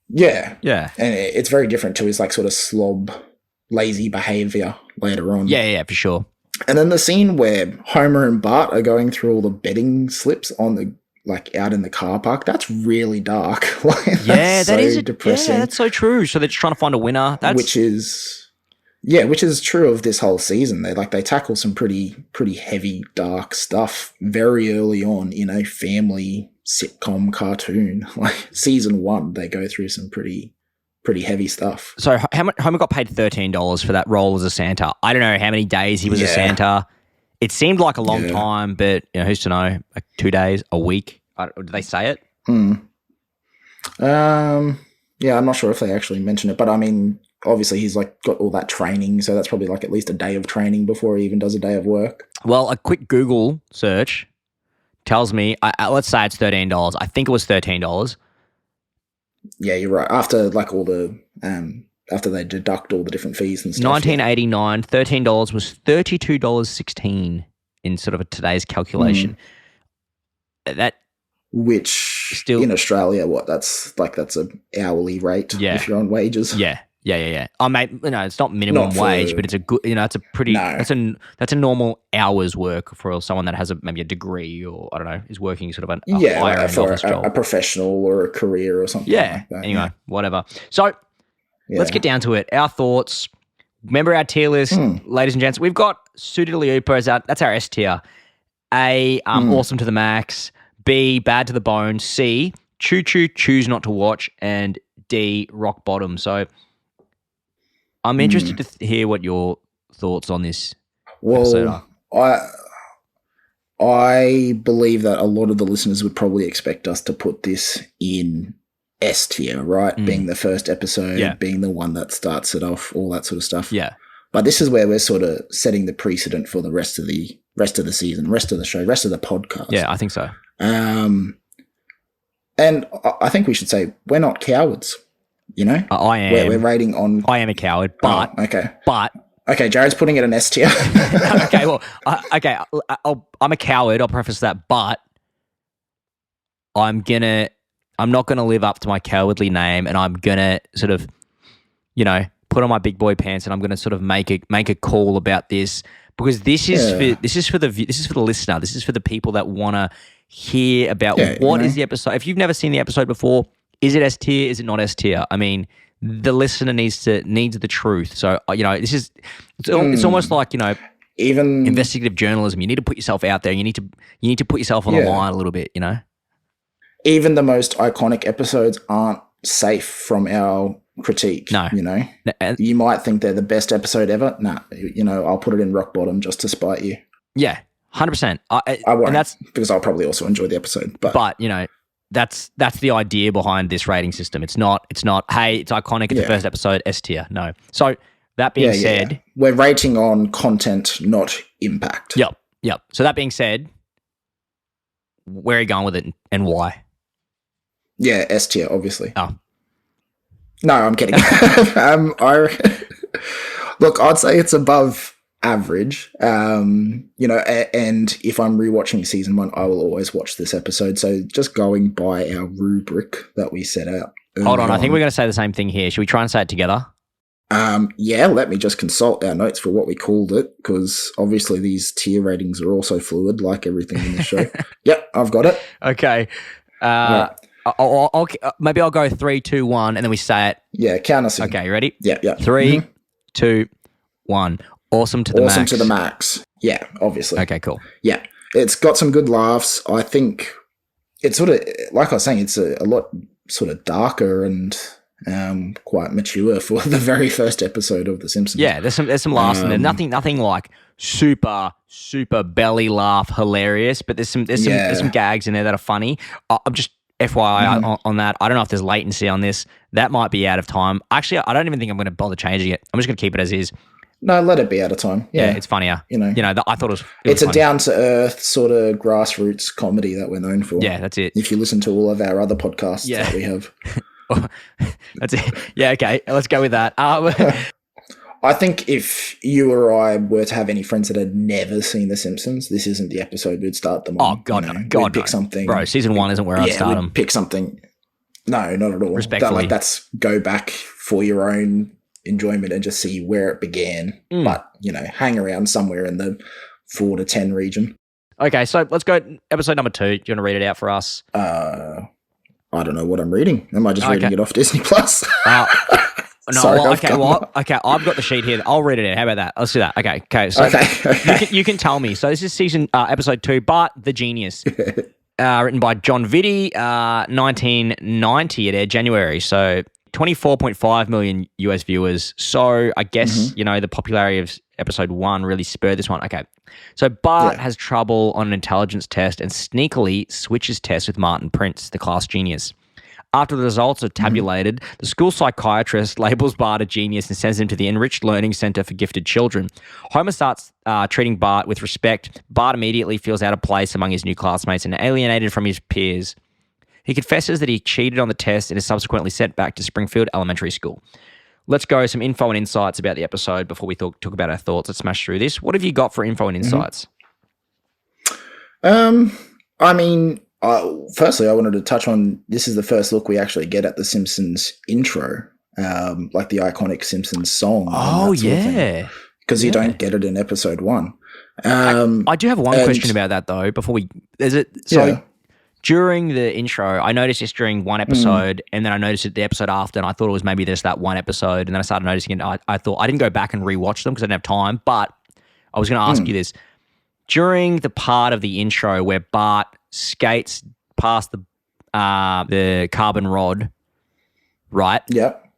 C: Yeah.
B: Yeah.
C: And it's very different to his, like, sort of slob, lazy behavior later on.
B: Yeah, for sure.
C: And then the scene where Homer and Bart are going through all the betting slips on the, like, out in the car park, that's really dark.
B: That is
C: depressing.
B: Yeah, that's so true. So they're just trying to find a winner.
C: Which is true of this whole season. They tackle some pretty heavy, dark stuff very early on in a family sitcom cartoon. Like season 1, they go through some pretty heavy stuff.
B: So Homer got paid $13 for that role as a Santa. I don't know how many days he was a Santa. It seemed like a long time, but who's to know? Like 2 days, a week? Did they say it?
C: Yeah, I'm not sure if they actually mention it, but I mean, obviously he's like got all that training, so that's probably like at least a day of training before he even does a day of work.
B: Well, a quick Google search tells me, let's say it's $13. I think it was $13.
C: Yeah, you're right. After like all the after they deduct all the different fees and stuff.
B: 1989, $13 was $32.16 in sort of today's calculation. That
C: which
B: still
C: in Australia, that's a hourly rate if you're on wages.
B: Yeah. I mean, it's not minimum wage, but it's a good, it's a pretty, that's a normal hour's work for someone that has maybe a degree or I don't know, is working sort of a higher end
C: for
B: office job.
C: A professional or a career or something like that.
B: Anyway, whatever. So let's get down to it. Our thoughts. Remember our tier list, ladies and gents. We've got Sudi Liupa as that's our S tier. A, awesome to the max. B, bad to the bone. C, choose not to watch. And D, rock bottom. So I'm interested to hear what your thoughts on this episode are.
C: I believe that a lot of the listeners would probably expect us to put this in S tier, right? Being the first episode, being the one that starts it off, all that sort of stuff.
B: Yeah.
C: But this is where we're sort of setting the precedent for the rest of the season, rest of the show, rest of the podcast.
B: Yeah, I think so.
C: And I think we should say we're not cowards, you know?
B: I am.
C: We're rating on...
B: I am a coward, but...
C: Oh, okay.
B: But...
C: Okay, Jared's putting it an S tier.
B: Okay, well, I'm a coward. I'll preface that, but I'm not gonna live up to my cowardly name, and I'm gonna sort of, put on my big boy pants, and I'm gonna sort of make a call about this, because this is for the listener. This is for the people that want to hear about what is the episode. If you've never seen the episode before, is it S tier? Is it not S tier? I mean, the listener needs the truth. So it's almost like
C: even
B: investigative journalism. You need to put yourself out there. You need to put yourself on the line a little bit.
C: Even the most iconic episodes aren't safe from our critique.
B: No,
C: you might think they're the best episode ever. Nah, I'll put it in rock bottom just to spite you.
B: Yeah, 100%.
C: I won't, and that's because I'll probably also enjoy the episode. But that's the idea behind this rating system. It's not, hey, it's iconic, it's the first episode, S tier. No. So that being said... We're rating on content, not impact.
B: Yep. So that being said, where are you going with it and why?
C: Yeah, S tier, obviously.
B: Oh.
C: No, I'm kidding. Look, I'd say it's above average, and if I'm rewatching season 1, I will always watch this episode. So just going by our rubric that we set out.
B: Hold on, I think we're going to say the same thing here. Should we try and say it together?
C: Let me just consult our notes for what we called it, because obviously these tier ratings are also fluid, like everything in the show. Yep, I've got it.
B: Okay.
C: Right.
B: Maybe I'll go 3, 2, 1, and then we say it.
C: Yeah, count us in.
B: Okay, you ready?
C: Yeah.
B: 3, 2, 1. Awesome to the max.
C: Awesome to the max. Yeah, obviously.
B: Okay, cool.
C: Yeah, it's got some good laughs. I think it's sort of, like I was saying, it's a lot sort of darker and quite mature for the very first episode of The Simpsons.
B: Yeah, there's some laughs in there. Nothing like super belly laugh hilarious, but there's some gags in there that are funny. I'm just FYI on that. I don't know if there's latency on this. That might be out of time. Actually, I don't even think I'm going to bother changing it. I'm just going to keep it as is.
C: No, let it be out of time. Yeah,
B: it's funnier. I thought it was.
C: It's a down to earth sort of grassroots comedy that we're known for.
B: Yeah, that's it.
C: If you listen to all of our other podcasts that we have,
B: that's it. Yeah, okay, let's go with that.
C: I think if you or I were to have any friends that had never seen The Simpsons, this isn't the episode we'd start them on.
B: Oh God,
C: we'd pick something.
B: Bro, season 1 isn't where I'd start them.
C: Pick something. No, not at all.
B: Respectfully,
C: that's go back for your own enjoyment and just see where it began. But hang around somewhere in the 4 to 10 region.
B: Okay, so let's go episode number 2. Do you want to read it out for us?
C: I don't know what I'm reading. Am I just reading it off Disney Plus?
B: No,
C: Sorry,
B: okay, I've got the sheet here. I'll read it out. How about that? Let's do that. Okay. So you can tell me. So this is episode 2, Bart the Genius, written by John Vitti, 1990. It aired January. So 24.5 million US viewers. So I guess the popularity of episode 1 really spurred this one. Okay, so Bart has trouble on an intelligence test and sneakily switches tests with Martin Prince, the class genius. After the results are tabulated, the school psychiatrist labels Bart a genius and sends him to the Enriched Learning Center for Gifted Children. Homer starts treating Bart with respect. Bart immediately feels out of place among his new classmates and alienated from his peers. He confesses that he cheated on the test and is subsequently sent back to Springfield Elementary School. Let's go some info and insights about the episode before we talk about our thoughts. Let's smash through this. What have you got for info and insights?
C: Firstly, I wanted to touch on, this is the first look we actually get at the Simpsons intro, like the iconic Simpsons song.
B: Oh, yeah.
C: Because you don't get it in episode 1.
B: I do have one question about that, though, before we... During the intro, I noticed this during one episode, and then I noticed it the episode after, and I thought it was maybe just that one episode, and then I started noticing it. I thought... I didn't go back and rewatch them because I didn't have time, but I was going to ask you this. During the part of the intro where Bart skates past the carbon rod, right?
C: Yep.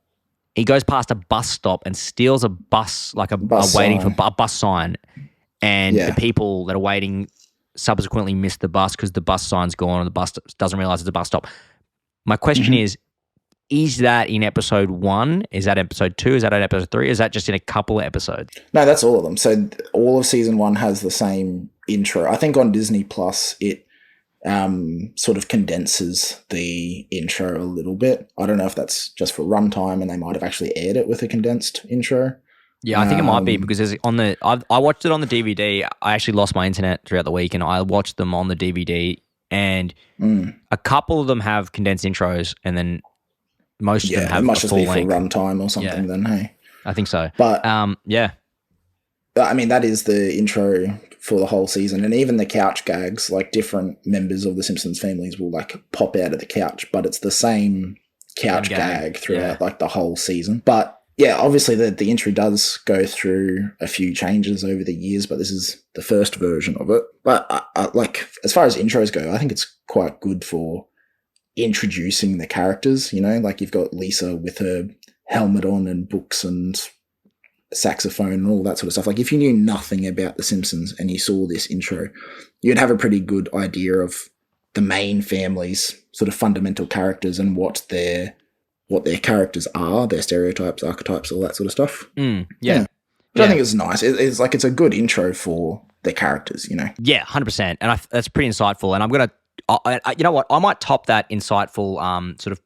B: He goes past a bus stop and steals a bus, like a waiting for a bus sign, and the people that are waiting subsequently miss the bus because the bus sign's gone and the bus doesn't realize it's a bus stop. My question is that in episode 1? Is that episode 2? Is that in episode 3? Is that just in a couple of episodes?
C: No, that's all of them. So all of season 1 has the same intro. I think on Disney Plus, it sort of condenses the intro a little bit. I don't know if that's just for runtime and they might have actually aired it with a condensed intro.
B: Yeah, I think it might be because I watched it on the DVD. I actually lost my internet throughout the week, and I watched them on the DVD. And a couple of them have condensed intros, and then most of them have
C: it must
B: a
C: just
B: full
C: be for
B: length.
C: runtime or something. Then, hey,
B: I think so.
C: But
B: yeah,
C: I mean, that is the intro for the whole season, and even the couch gags. Like different members of the Simpsons families will like pop out of the couch, but it's the same couch gag throughout like the whole season. But yeah, obviously the intro does go through a few changes over the years, but this is the first version of it. But like as far as intros go, I think it's quite good for introducing the characters. You know, like you've got Lisa with her helmet on and books and saxophone and all that sort of stuff. Like if you knew nothing about The Simpsons and you saw this intro, you'd have a pretty good idea of the main family's sort of fundamental characters and what their characters are, their stereotypes, archetypes, all that sort of stuff.
B: Yeah.
C: Which I think is nice. It's like it's a good intro for the characters, you know.
B: Yeah, 100%, and that's pretty insightful. And I'm gonna, you know what, I might top that insightful sort of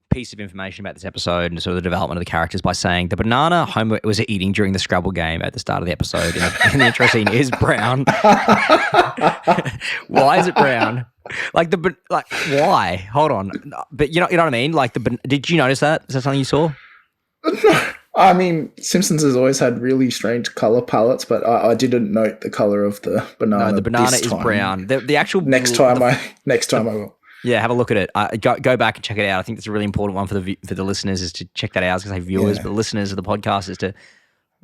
B: piece of information about this episode and sort of the development of the characters by saying the banana Homer was eating during the Scrabble game at the start of the episode in the intro scene is brown. Why is it brown? Like why? Hold on, but you know what I mean. Like did you notice that? Is that something you saw?
C: I mean, Simpsons has always had really strange color palettes, but I didn't note the color of the banana.
B: No, the banana
C: this
B: is
C: time.
B: brown. The actual
C: next time I will.
B: Yeah, have a look at it. Go back and check it out. I think that's a really important one for the listeners is to check that out. I was going to say viewers, but listeners of the podcast is to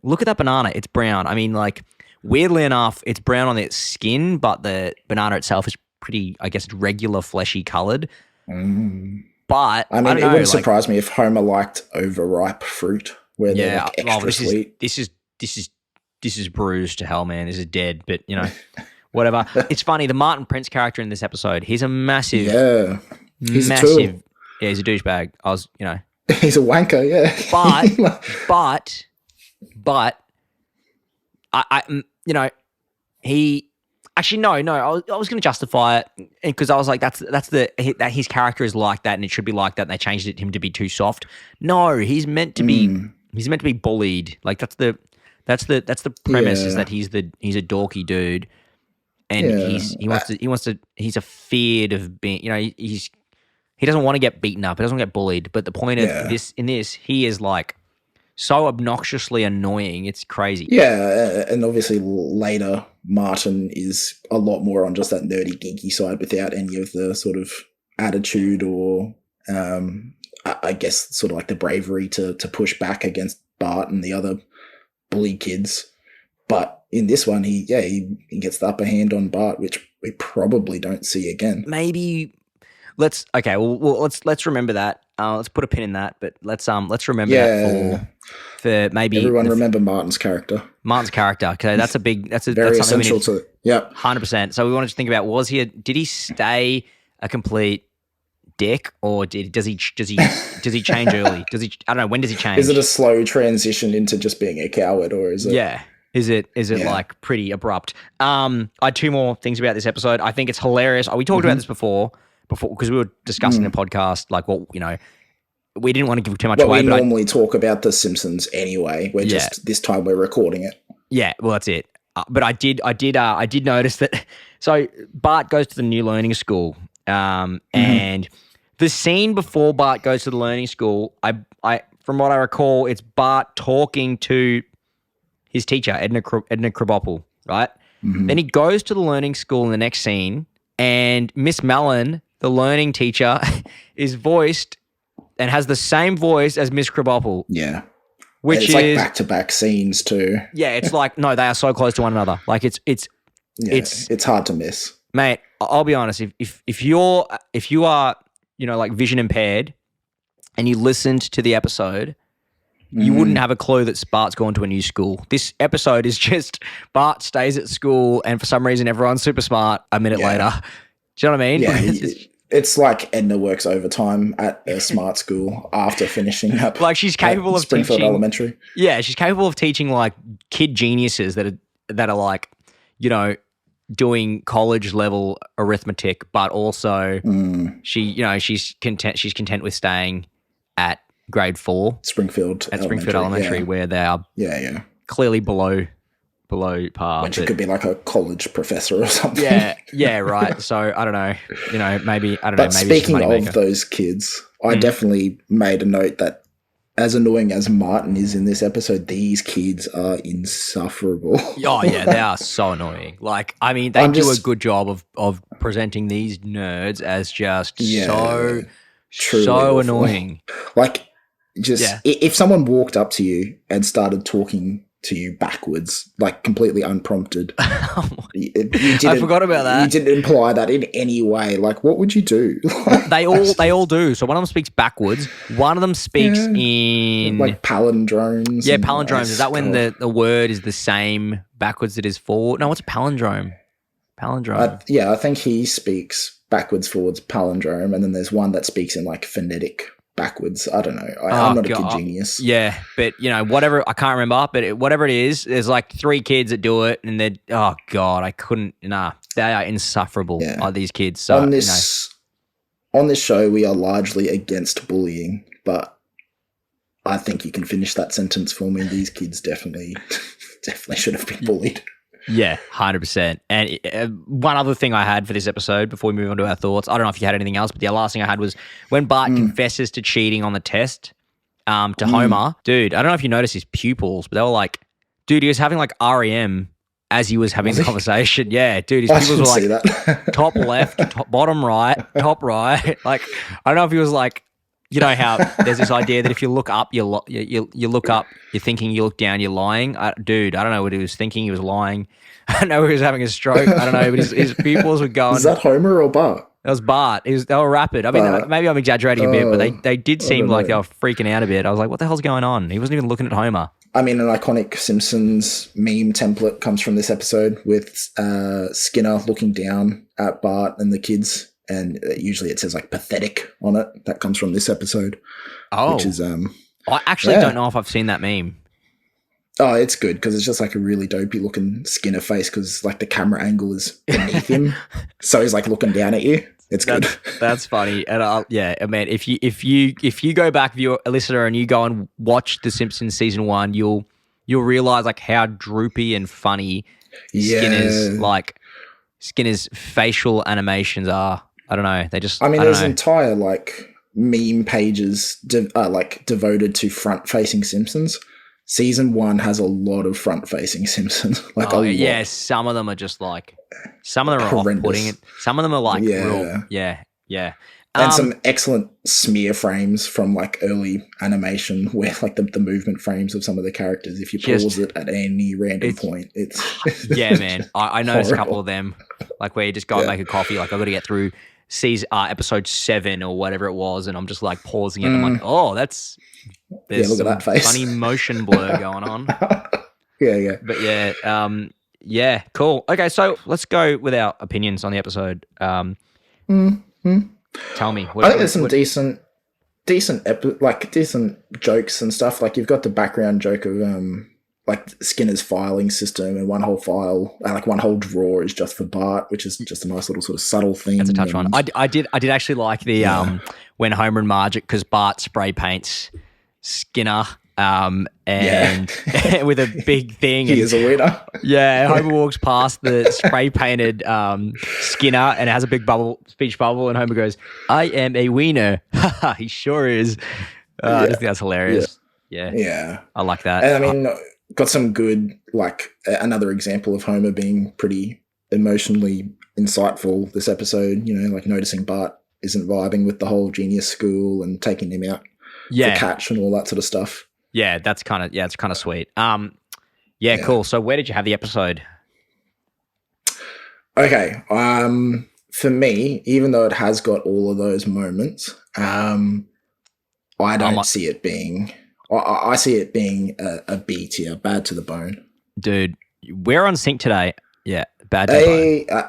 B: look at that banana. It's brown. I mean, like weirdly enough, it's brown on its skin, but the banana itself is pretty, I guess, regular fleshy colored. But
C: I mean, it wouldn't surprise me if Homer liked overripe fruit, where they're like extra sweet.
B: This is bruised to hell, man. This is dead. But you know. Whatever. It's funny. The Martin Prince character in this episode, he's a massive,
C: he's
B: massive.
C: a tool.
B: Yeah, he's a douchebag.
C: He's a wanker. Yeah.
B: But, I he actually no. I was going to justify it because I was like, that his character is like that and it should be like that. And they changed him to be too soft. No, he's meant to be. He's meant to be bullied. Like that's the premise is that he's a dorky dude. And he's afeared of being, you know, he doesn't want to get beaten up. He doesn't want to get bullied. But the point of this, he is like so obnoxiously annoying. It's crazy.
C: Yeah. And obviously later Martin is a lot more on just that nerdy, geeky side without any of the sort of attitude or, I guess sort of like the bravery to push back against Bart and the other bully kids. But in this one, he gets the upper hand on Bart, which we probably don't see again.
B: Maybe let's remember that. Let's put a pin in that. But let's remember that for maybe
C: everyone remember Martin's character.
B: Okay, that's
C: very
B: that's
C: essential to it. Yep,
B: 100%. So we wanted to think about did he stay a complete dick or does he change early? I don't know, when does he change?
C: Is it a slow transition into just being a coward, or is it?
B: Yeah. Is it like pretty abrupt? I had two more things about this episode. I think it's hilarious. We talked about this before because we were discussing the podcast, like what, you know, we didn't want to give too much away.
C: We normally talk about The Simpsons anyway. We're just this time we're recording it. Yeah,
B: well that's it. But I did notice that. So Bart goes to the new learning school, and the scene before Bart goes to the learning school, I from what I recall, it's Bart talking to his teacher, Edna Krabappel, right? Then he goes to the learning school in the next scene, and Miss Mellon, the learning teacher, is voiced and has the same voice as Miss Krabappel.
C: Yeah.
B: Which
C: it's like back-to-back scenes too.
B: Yeah, it's like, no, they are so close to one another. Like it's
C: hard to miss.
B: Mate, I'll be honest, if you are, you know, like vision impaired and you listened to the episode, you wouldn't have a clue that Bart's gone to a new school. This episode is just Bart stays at school and for some reason everyone's super smart a minute later. Do you know what I mean?
C: Yeah, it's like Edna works overtime at a smart school after finishing up.
B: Like she's capable of
C: Springfield
B: teaching
C: Elementary.
B: Yeah, she's capable of teaching like kid geniuses that are like, you know, doing college level arithmetic, but also she's content with staying at grade 4
C: Springfield
B: at Springfield Elementary, where they are clearly below par.
C: When she could be like a college professor or something.
B: Yeah, right. So I don't know. Maybe I don't know.
C: But
B: Maybe
C: speaking of those kids, I definitely made a note that as annoying as Martin is in this episode, these kids are insufferable.
B: Oh yeah, they are so annoying. Like, I mean, they do a good job of presenting these nerds as just so annoying.
C: Like, just if someone walked up to you and started talking to you backwards, like completely unprompted, you didn't,
B: I forgot about that.
C: You didn't imply that in any way. Like, what would you do?
B: They all do. So one of them speaks backwards. One of them speaks in
C: like palindromes.
B: Yeah, palindromes. Is that when the word is the same backwards that is forward? No, what's a palindrome? Palindrome.
C: I think he speaks backwards, forwards, palindrome, and then there's one that speaks in like phonetic backwards. I don't know. I'm not a kid genius.
B: Yeah, but whatever. I can't remember, but whatever it is, there's like 3 kids that do it, and they're oh god, I couldn't. Nah, they are insufferable. Are these kids? So
C: on this show, we are largely against bullying, but I think you can finish that sentence for me. These kids definitely should have been bullied.
B: Yeah, 100%. And one other thing I had for this episode before we move on to our thoughts, I don't know if you had anything else, but the last thing I had was when Bart confesses to cheating on the test to Homer. Dude, I don't know if you noticed his pupils, but they were like, dude, he was having like REM as he was having the conversation. Yeah, dude, his pupils were like top left, bottom right, top right. Like, I don't know if he was like, you know how there's this idea that if you look up, you look up, you're thinking, you look down, you're lying. Dude, I don't know what he was thinking. He was lying. I don't know if he was having a stroke. I don't know, but his pupils were going.
C: Is that Homer or Bart?
B: That was Bart. They were rapid. I mean, maybe I'm exaggerating a bit, but they did seem like they were freaking out a bit. I was like, what the hell's going on? He wasn't even looking at Homer.
C: I mean, an iconic Simpsons meme template comes from this episode with Skinner looking down at Bart and the kids. And usually it says like pathetic on it. That comes from this episode.
B: Oh.
C: Which is,
B: I actually don't know if I've seen that meme.
C: Oh, it's good because it's just like a really dopey looking Skinner face because like the camera angle is beneath him. So he's like looking down at you. It's good.
B: That's funny. And I mean, if you go back, if you're a listener and you go and watch The Simpsons season 1, you'll realize like how droopy and funny Skinner's facial animations are. I don't know. They just. I mean,
C: there's entire like meme pages devoted to front-facing Simpsons. Season 1 has a lot of front-facing Simpsons. Like a lot.
B: Yeah, some of them are just like. Some of them are off-putting. Some of them are like real. Yeah.
C: And some excellent smear frames from like early animation where like the movement frames of some of the characters, if you pause it at any random point, it's
B: yeah, man. I noticed a couple of them, like where you just go and make a coffee. Like I've got to get through episode 7 or whatever it was, and I'm just like pausing it. And I'm like, oh, there's
C: look
B: some
C: at that face.
B: Funny motion blur going on.
C: Yeah.
B: But yeah, cool. Okay, so let's go with our opinions on the episode. Tell me.
C: I think there's some decent jokes and stuff. Like you've got the background joke of like Skinner's filing system, and one whole file, like one whole drawer is just for Bart, which is just a nice little sort of subtle thing.
B: That's a touch one. I did actually like the when Homer and Marge, because Bart spray paints Skinner. And with a big thing.
C: He is a winner.
B: Yeah, Homer walks past the spray painted Skinner and it has a big speech bubble, and Homer goes, "I am a wiener." He sure is. I just think that's hilarious. Yeah. I like that.
C: And I mean, got some good, like another example of Homer being pretty emotionally insightful this episode, like noticing Bart isn't vibing with the whole genius school and taking him out for catch and all that sort of stuff.
B: Yeah, it's kind of sweet. Cool. So where did you have the episode?
C: Okay. For me, even though it has got all of those moments, I don't see it being. I see it being a B tier, bad to the bone.
B: Dude, we're on sync today. Yeah, bad to the bone.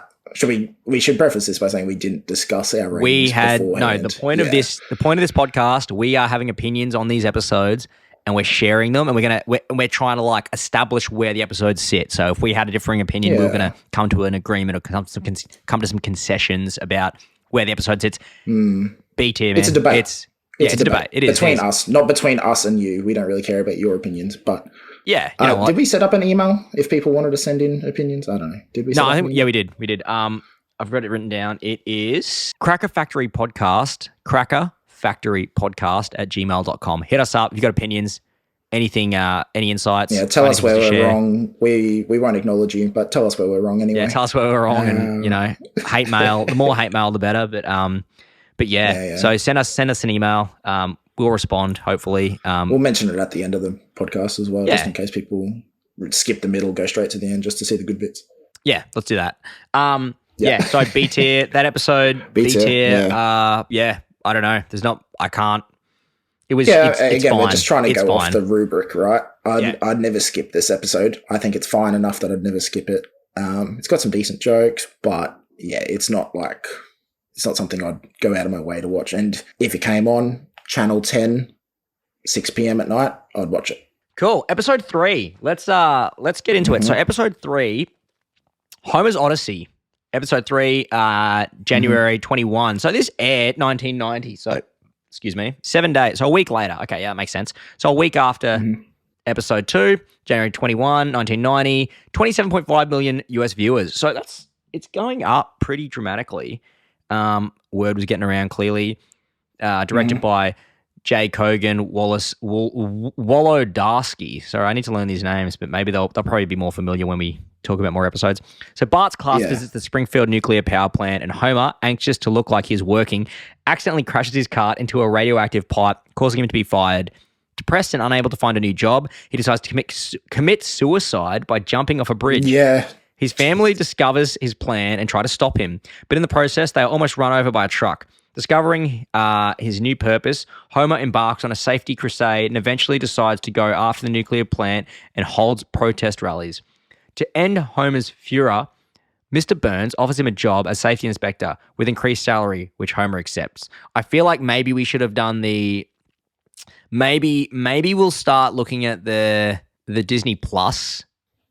C: We should preface this by saying we didn't discuss our ratings beforehand.
B: The point of this podcast, we are having opinions on these episodes, and we're sharing them, and we're trying to like establish where the episodes sit. So if we had a differing opinion, we were going to come to an agreement or come to some concessions about where the episode sits. B tier, man.
C: It's a debate.
B: It's a debate. It is
C: between us, not between us and you. We don't really care about your opinions, but
B: yeah. You know what?
C: Did we set up an email if people wanted to send in opinions? I don't know. Did we?
B: No, I think we did. We did. I've got it written down. It is Cracker Factory Podcast at gmail.com. Hit us up if you've got opinions, anything, any insights.
C: Yeah, tell us where we're wrong. We won't acknowledge you, but tell us where we're wrong anyway.
B: Yeah, tell us where we're wrong, and hate mail. The more hate mail, the better. But yeah. So send us an email. We'll respond. Hopefully,
C: we'll mention it at the end of the podcast as well, just in case people skip the middle, go straight to the end, just to see the good bits.
B: Yeah, let's do that. So B tier that episode. B tier. I don't know. I can't. It was. It's
C: again,
B: fine.
C: we're just trying to go off
B: fine.
C: the rubric, right? I'd never skip this episode. I think it's fine enough that I'd never skip it. It's got some decent jokes, but yeah, it's not something I'd go out of my way to watch. And if it came on Channel 10, 6 p.m. at night, I'd watch it.
B: Cool. Episode 3. Let's get into it. So episode 3, Homer's Odyssey. Episode 3, January 21. So this aired 1990. So, excuse me, 7 days. So a week later. Okay, yeah, that makes sense. So a week after episode 2, January 21, 1990, 27.5 million US viewers. So it's going up pretty dramatically. Word was getting around clearly. Directed by Jay Kogan, Wolodarski. Sorry, I need to learn these names, but maybe they'll probably be more familiar when we talk about more episodes. So Bart's class visits the Springfield nuclear power plant, and Homer, anxious to look like he's working, accidentally crashes his cart into a radioactive pipe, causing him to be fired. Depressed and unable to find a new job, he decides to commit suicide by jumping off a bridge.
C: Yeah.
B: His family discovers his plan and try to stop him, but in the process, they are almost run over by a truck. Discovering his new purpose, Homer embarks on a safety crusade and eventually decides to go after the nuclear plant and holds protest rallies. To end Homer's furor, Mr. Burns offers him a job as safety inspector with increased salary, which Homer accepts. I feel like maybe we should have done maybe we'll start looking at the Disney Plus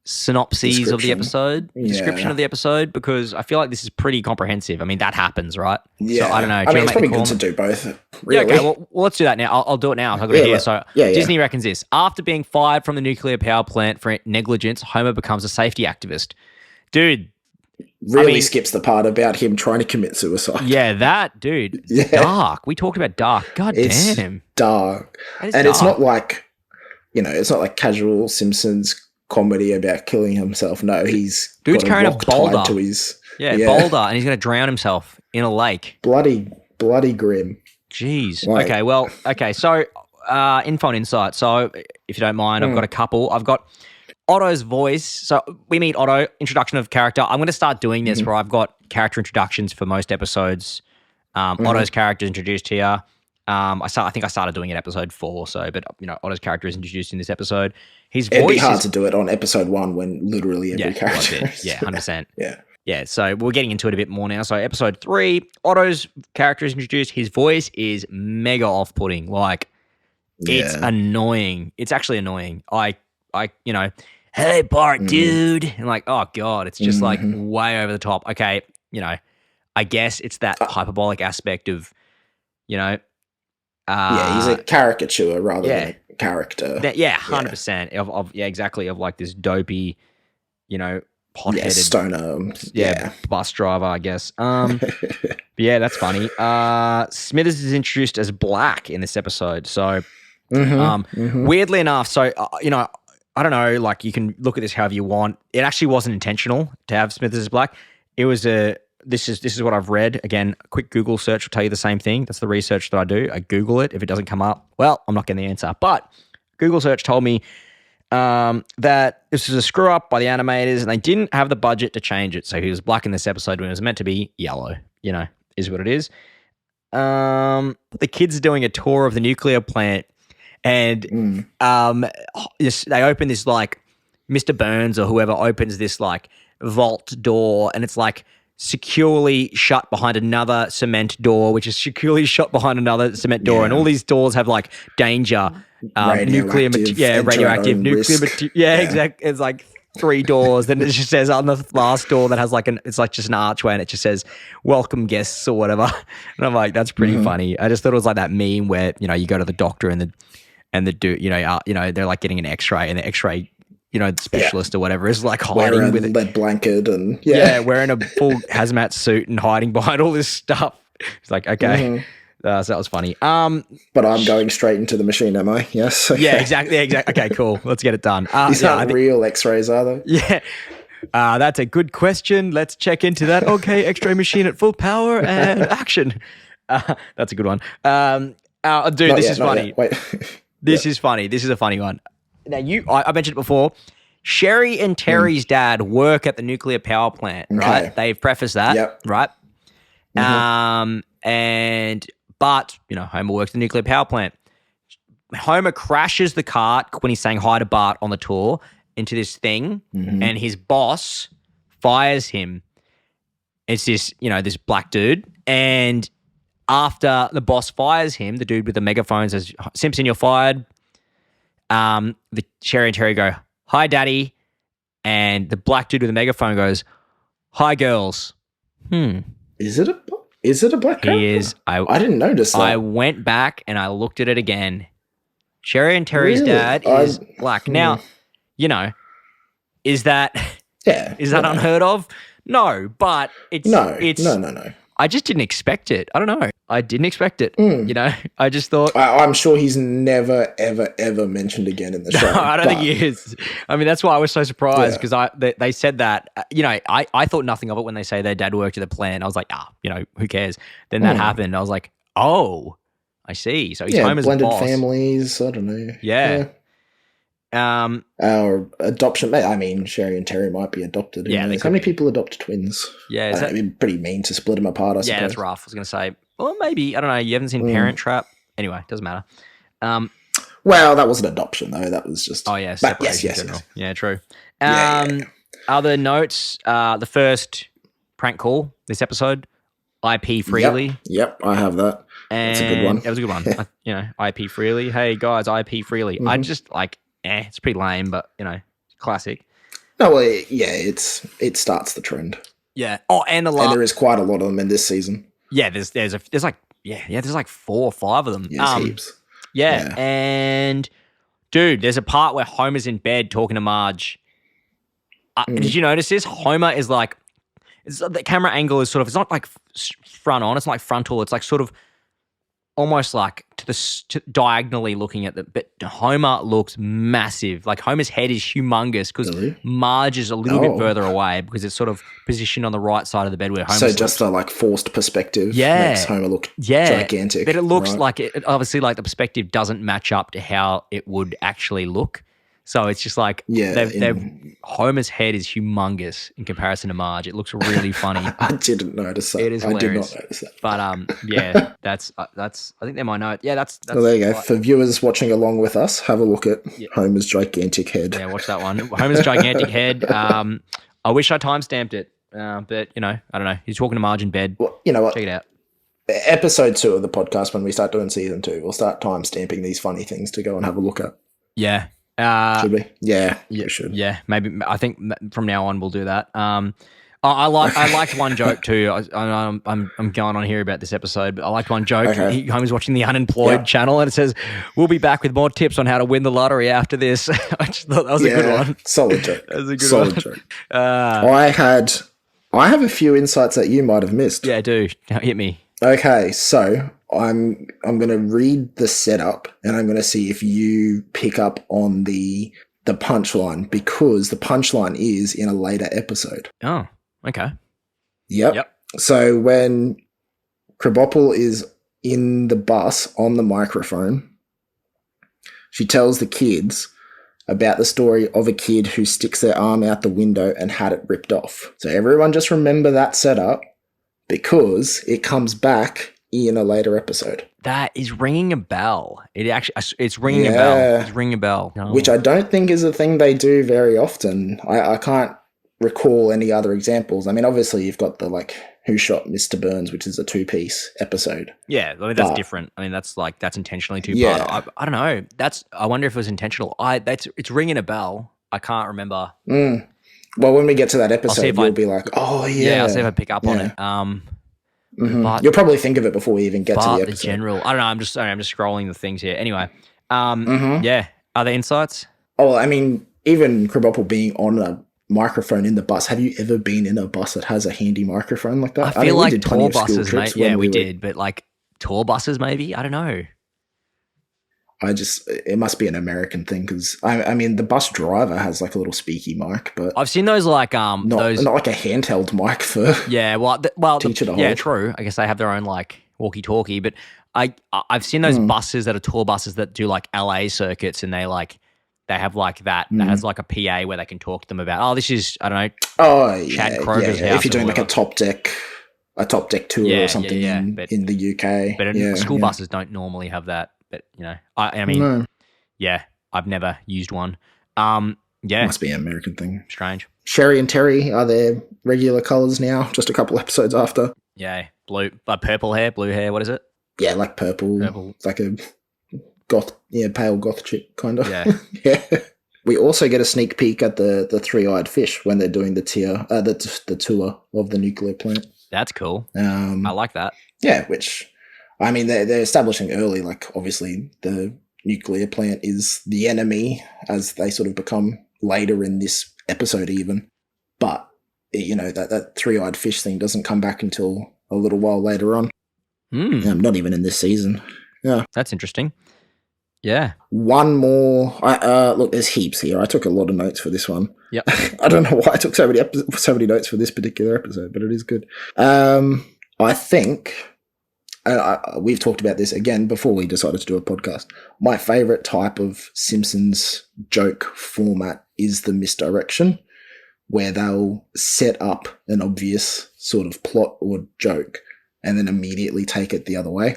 B: synopses of the episode, description of the episode, because I feel like this is pretty comprehensive. I mean, that happens, right?
C: Yeah.
B: So, I don't know.
C: I mean, it's probably good to do both. Really.
B: Yeah, okay. Well, let's do that now. I'll do it now. I've got it here. So Disney reckons this. After being fired from the nuclear power plant for negligence, Homer becomes a safety activist. Dude.
C: Really skips the part about him trying to commit suicide.
B: Yeah, that, dude. Dark. We talked about dark. God damn.
C: Dark. And dark. It's not like, it's not like casual Simpsons comedy about killing himself. No, he's
B: dude's carrying a boulder
C: to his
B: boulder, and he's going to drown himself in a lake.
C: Bloody grim.
B: Jeez. Okay. So info and insight. So if you don't mind, I've got a couple. I've got Otto's voice. So we meet Otto. Introduction of character. I'm going to start doing this where I've got character introductions for most episodes. Otto's character is introduced here. I think I started doing it episode 4. So, but Otto's character is introduced in this episode. His voice.
C: It'd be hard to do it on episode 1 when literally every character.
B: Yeah, 100%.
C: Yeah.
B: So we're getting into it a bit more now. So episode 3, Otto's character is introduced. His voice is mega off-putting. Like, it's annoying. It's actually annoying. Hey Bart, dude, and like, oh god, it's just like way over the top. Okay, I guess it's that hyperbolic aspect of, he's
C: a caricature rather than a character.
B: 100%. Exactly. Of like this dopey, hot-headed
C: stoner,
B: bus driver, I guess. Yeah, that's funny. Smithers is introduced as black in this episode, so weirdly enough, so I don't know, like you can look at this however you want. It actually wasn't intentional to have Smithers as black. It was this is what I've read. Again, a quick Google search will tell you the same thing. That's the research that I do. I Google it. If it doesn't come up, well, I'm not getting the answer. But Google search told me that this was a screw up by the animators and they didn't have the budget to change it. So he was black in this episode when it was meant to be yellow, is what it is. The kids are doing a tour of the nuclear plant and they open this like Mr. Burns or whoever opens this like vault door and it's like securely shut behind another cement door, which is securely shut behind another cement door, and all these doors have like danger, nuclear
C: Radioactive,
B: radioactive,
C: own
B: nuclear
C: risk.
B: exactly. It's like 3 doors. Then it just says on the last door that has like it's like just an archway, and it just says "Welcome guests" or whatever. And I'm like, that's pretty funny. I just thought it was like that meme where you go to the doctor and the dude, they're like getting an X-ray, and the X-ray, the specialist or whatever is like hiding
C: Wearing
B: with
C: a
B: it.
C: lead blanket and
B: Wearing a full hazmat suit and hiding behind all this stuff. It's like, okay. So that was funny.
C: But I'm going straight into the machine, am I? Yes. Okay.
B: Yeah, exactly. Okay, cool. Let's get it done.
C: These aren't real X-rays, are they?
B: Yeah. That's a good question. Let's check into that. Okay, X-ray machine at full power and action. That's a good one. Dude, this is funny.
C: Wait.
B: This is funny. This is a funny one. Now, I mentioned it before. Sherry and Terry's dad work at the nuclear power plant, right? They've prefaced that, right? But Homer works at the nuclear power plant. Homer crashes the cart when he's saying hi to Bart on the tour into this thing, and his boss fires him. It's this, this black dude, and after the boss fires him, the dude with the megaphone says, "Simpson, you're fired." The Sherry and Terry go, "Hi, Daddy," and the black dude with the megaphone goes, "Hi, girls."
C: Is it a black guy?
B: He is.
C: I didn't notice that.
B: I went back and I looked at it again. Sherry and Terry's dad is black. Now, is that unheard of? No, but it's
C: no.
B: I just didn't expect it. I don't know. I didn't expect it. I just thought.
C: I'm sure he's never, ever, ever mentioned again in the show.
B: No, I don't think he is. I mean, that's why I was so surprised because they said that. I thought nothing of it when they say their dad worked at the plant. I was like, who cares? Then that happened. I was like, oh, I see. So he's Homer's
C: blended
B: boss.
C: Families. I don't know.
B: Yeah.
C: Our adoption. I mean, Sherry and Terry might be adopted.
B: Yeah.
C: How many people adopt twins?
B: Yeah.
C: It'd be pretty mean to split them apart, I suppose.
B: Yeah, that's rough. I was going to say, well, maybe. I don't know. You haven't seen Parent Trap? Anyway, doesn't matter.
C: Well, that wasn't adoption, though. That was just...
B: Oh, yeah.
C: Yes.
B: Yeah, true.
C: Yeah.
B: Other notes, the first prank call this episode, IP Freely.
C: Yep, I have that. That's a good one.
B: That was a good one. IP Freely. Hey, guys, IP Freely. I just it's pretty lame, but, classic.
C: No, well, it starts the trend.
B: Yeah. Oh, and
C: and there is quite a lot of them in this season.
B: Yeah, there's like 4 or 5 of them.
C: There's heaps.
B: Yeah, and dude, there's a part where Homer's in bed talking to Marge. Did you notice this? Homer is like, the camera angle is sort of, it's not like front on, it's not like frontal, it's like sort of almost like to diagonally looking at but Homer looks massive. Like Homer's head is humongous because Marge is a little bit further away because it's sort of positioned on the right side of the bed where Homer.
C: So just a like forced perspective makes Homer look gigantic.
B: But it looks like it obviously like the perspective doesn't match up to how it would actually look. So it's just like Homer's head is humongous in comparison to Marge. It looks really funny.
C: I didn't notice that.
B: It is hilarious.
C: I did not notice that.
B: But that's I think they're my note. Yeah, that's
C: well, there you go. For viewers watching along with us, have a look at Homer's gigantic head.
B: Yeah, watch that one. Homer's gigantic head. I wish I timestamped it, but I don't know. He's talking to Marge in bed.
C: Well, you know what?
B: Check it out.
C: Episode 2 of the podcast, when we start doing season 2, we'll start timestamping these funny things to go and have a look at.
B: Yeah.
C: Should we? Yeah, we should.
B: Yeah, maybe. I think from now on we'll do that. I liked one joke too. I'm going on here about this episode, but I liked one joke. Okay. Homer's watching the Unemployed channel, and it says, "We'll be back with more tips on how to win the lottery after this." I just thought that was a good one.
C: Solid joke.
B: That was a good
C: solid joke. I have a few insights that you might have missed.
B: Yeah, do hit me.
C: Okay, so I'm going to read the setup, and I'm going to see if you pick up on the punchline, because the punchline is in a later episode.
B: Oh, okay.
C: Yep. So when Krabappel is in the bus on the microphone, she tells the kids about the story of a kid who sticks their arm out the window and had it ripped off. So everyone just remember that setup, because it comes back in a later episode. That
B: is ringing a bell. It's ringing a bell. It's ringing a bell. No.
C: Which I don't think is a thing they do very often. I can't recall any other examples. I mean, obviously you've got the like Who Shot Mr. Burns, which is a 2-piece episode.
B: Yeah, I mean that's different. I mean that's intentionally two-part.
C: Yeah.
B: I don't know. I wonder if it was intentional. It's ringing a bell. I can't remember.
C: Well, when we get to that episode, you'll be like, oh yeah.
B: Yeah, I'll see if I pick up on it. But
C: you'll probably think of it before we even get to the episode.
B: The general, I don't know. I'm just scrolling the things here. Anyway, yeah. Other insights?
C: Oh, I mean, even Krabappel being on a microphone in the bus. Have you ever been in a bus that has a handy microphone like that?
B: I feel like tour buses, mate. Yeah, we did, but like tour buses, maybe. I don't know.
C: It must be an American thing because I mean the bus driver has like a little speaky mic, but
B: I've seen those like
C: not like a handheld mic for
B: teacher to hold. Yeah, true. I guess they have their own like walkie-talkie, but I've seen those buses that are tour buses that do like LA circuits, and they have like that has like a PA where they can talk to them about this is I don't know Chad Kroger's house.
C: If you're doing like a top deck tour or something in the UK,
B: but school buses don't normally have that. But I mean, I've never used one.
C: Must be an American thing.
B: Strange.
C: Sherry and Terry are their regular colours now. Just a couple episodes after.
B: Yeah, blue, purple hair, blue hair. What is it?
C: Yeah, like purple. It's like a pale goth chick kind of.
B: Yeah,
C: yeah. We also get a sneak peek at the three-eyed fish when they're doing the tour of the nuclear plant.
B: That's cool. I like that.
C: Yeah, which. I mean, they're establishing early, like, obviously, the nuclear plant is the enemy as they sort of become later in this episode even. But, that three-eyed fish thing doesn't come back until a little while later on. Not even in this season. Yeah.
B: That's interesting. Yeah.
C: One more. Look, there's heaps here. I took a lot of notes for this one.
B: Yep.
C: I don't know why I took so many notes for this particular episode, but it is good. I think... we've talked about this again before we decided to do a podcast. My favorite type of Simpsons joke format is the misdirection, where they'll set up an obvious sort of plot or joke and then immediately take it the other way.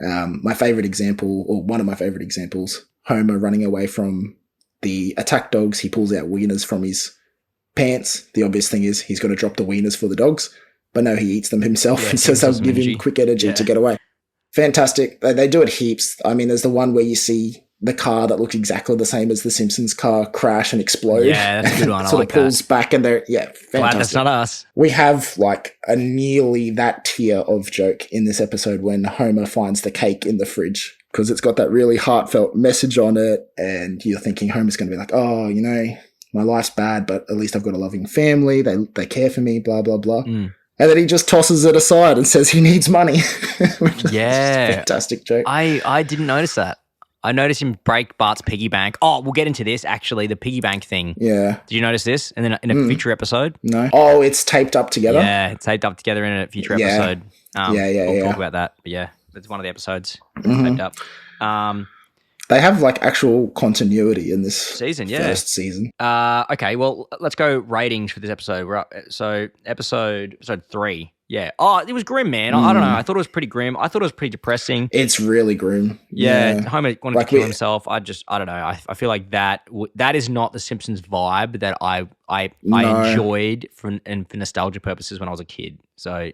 C: My favorite example, or one of my favorite examples, Homer running away from the attack dogs. He pulls out wieners from his pants. The obvious thing is he's going to drop the wieners for the dogs. But no, he eats them himself and says they'll give him quick energy to get away. Fantastic. They do it heaps. I mean, there's the one where you see the car that looks exactly the same as the Simpsons car crash and explode.
B: Yeah, that's a good one.
C: Sort of pulls back and they're, fantastic.
B: Glad that's not us.
C: We have like a nearly that tier of joke in this episode when Homer finds the cake in the fridge because it's got that really heartfelt message on it. And you're thinking Homer's going to be like, oh, my life's bad, but at least I've got a loving family. They care for me, blah, blah, blah. And then he just tosses it aside and says he needs money. Which is just a fantastic joke.
B: I didn't notice that. I noticed him break Bart's piggy bank. Oh, we'll get into this, actually, the piggy bank thing.
C: Yeah.
B: Did you notice this? And then in a future episode?
C: No. Oh, it's taped up together?
B: Yeah, it's taped up together in a future episode. We'll talk about that. But yeah, it's one of the episodes taped up.
C: They have like actual continuity in this
B: season,
C: first season.
B: Okay, well, let's go ratings for this episode. We're up, so episode 3. Yeah. Oh, it was grim, man. I don't know. I thought it was pretty grim. I thought it was pretty depressing.
C: It's really grim.
B: Yeah. Homer wanted to kill himself. I don't know. I feel like that is not the Simpsons vibe that I enjoyed for nostalgia purposes when I was a kid. So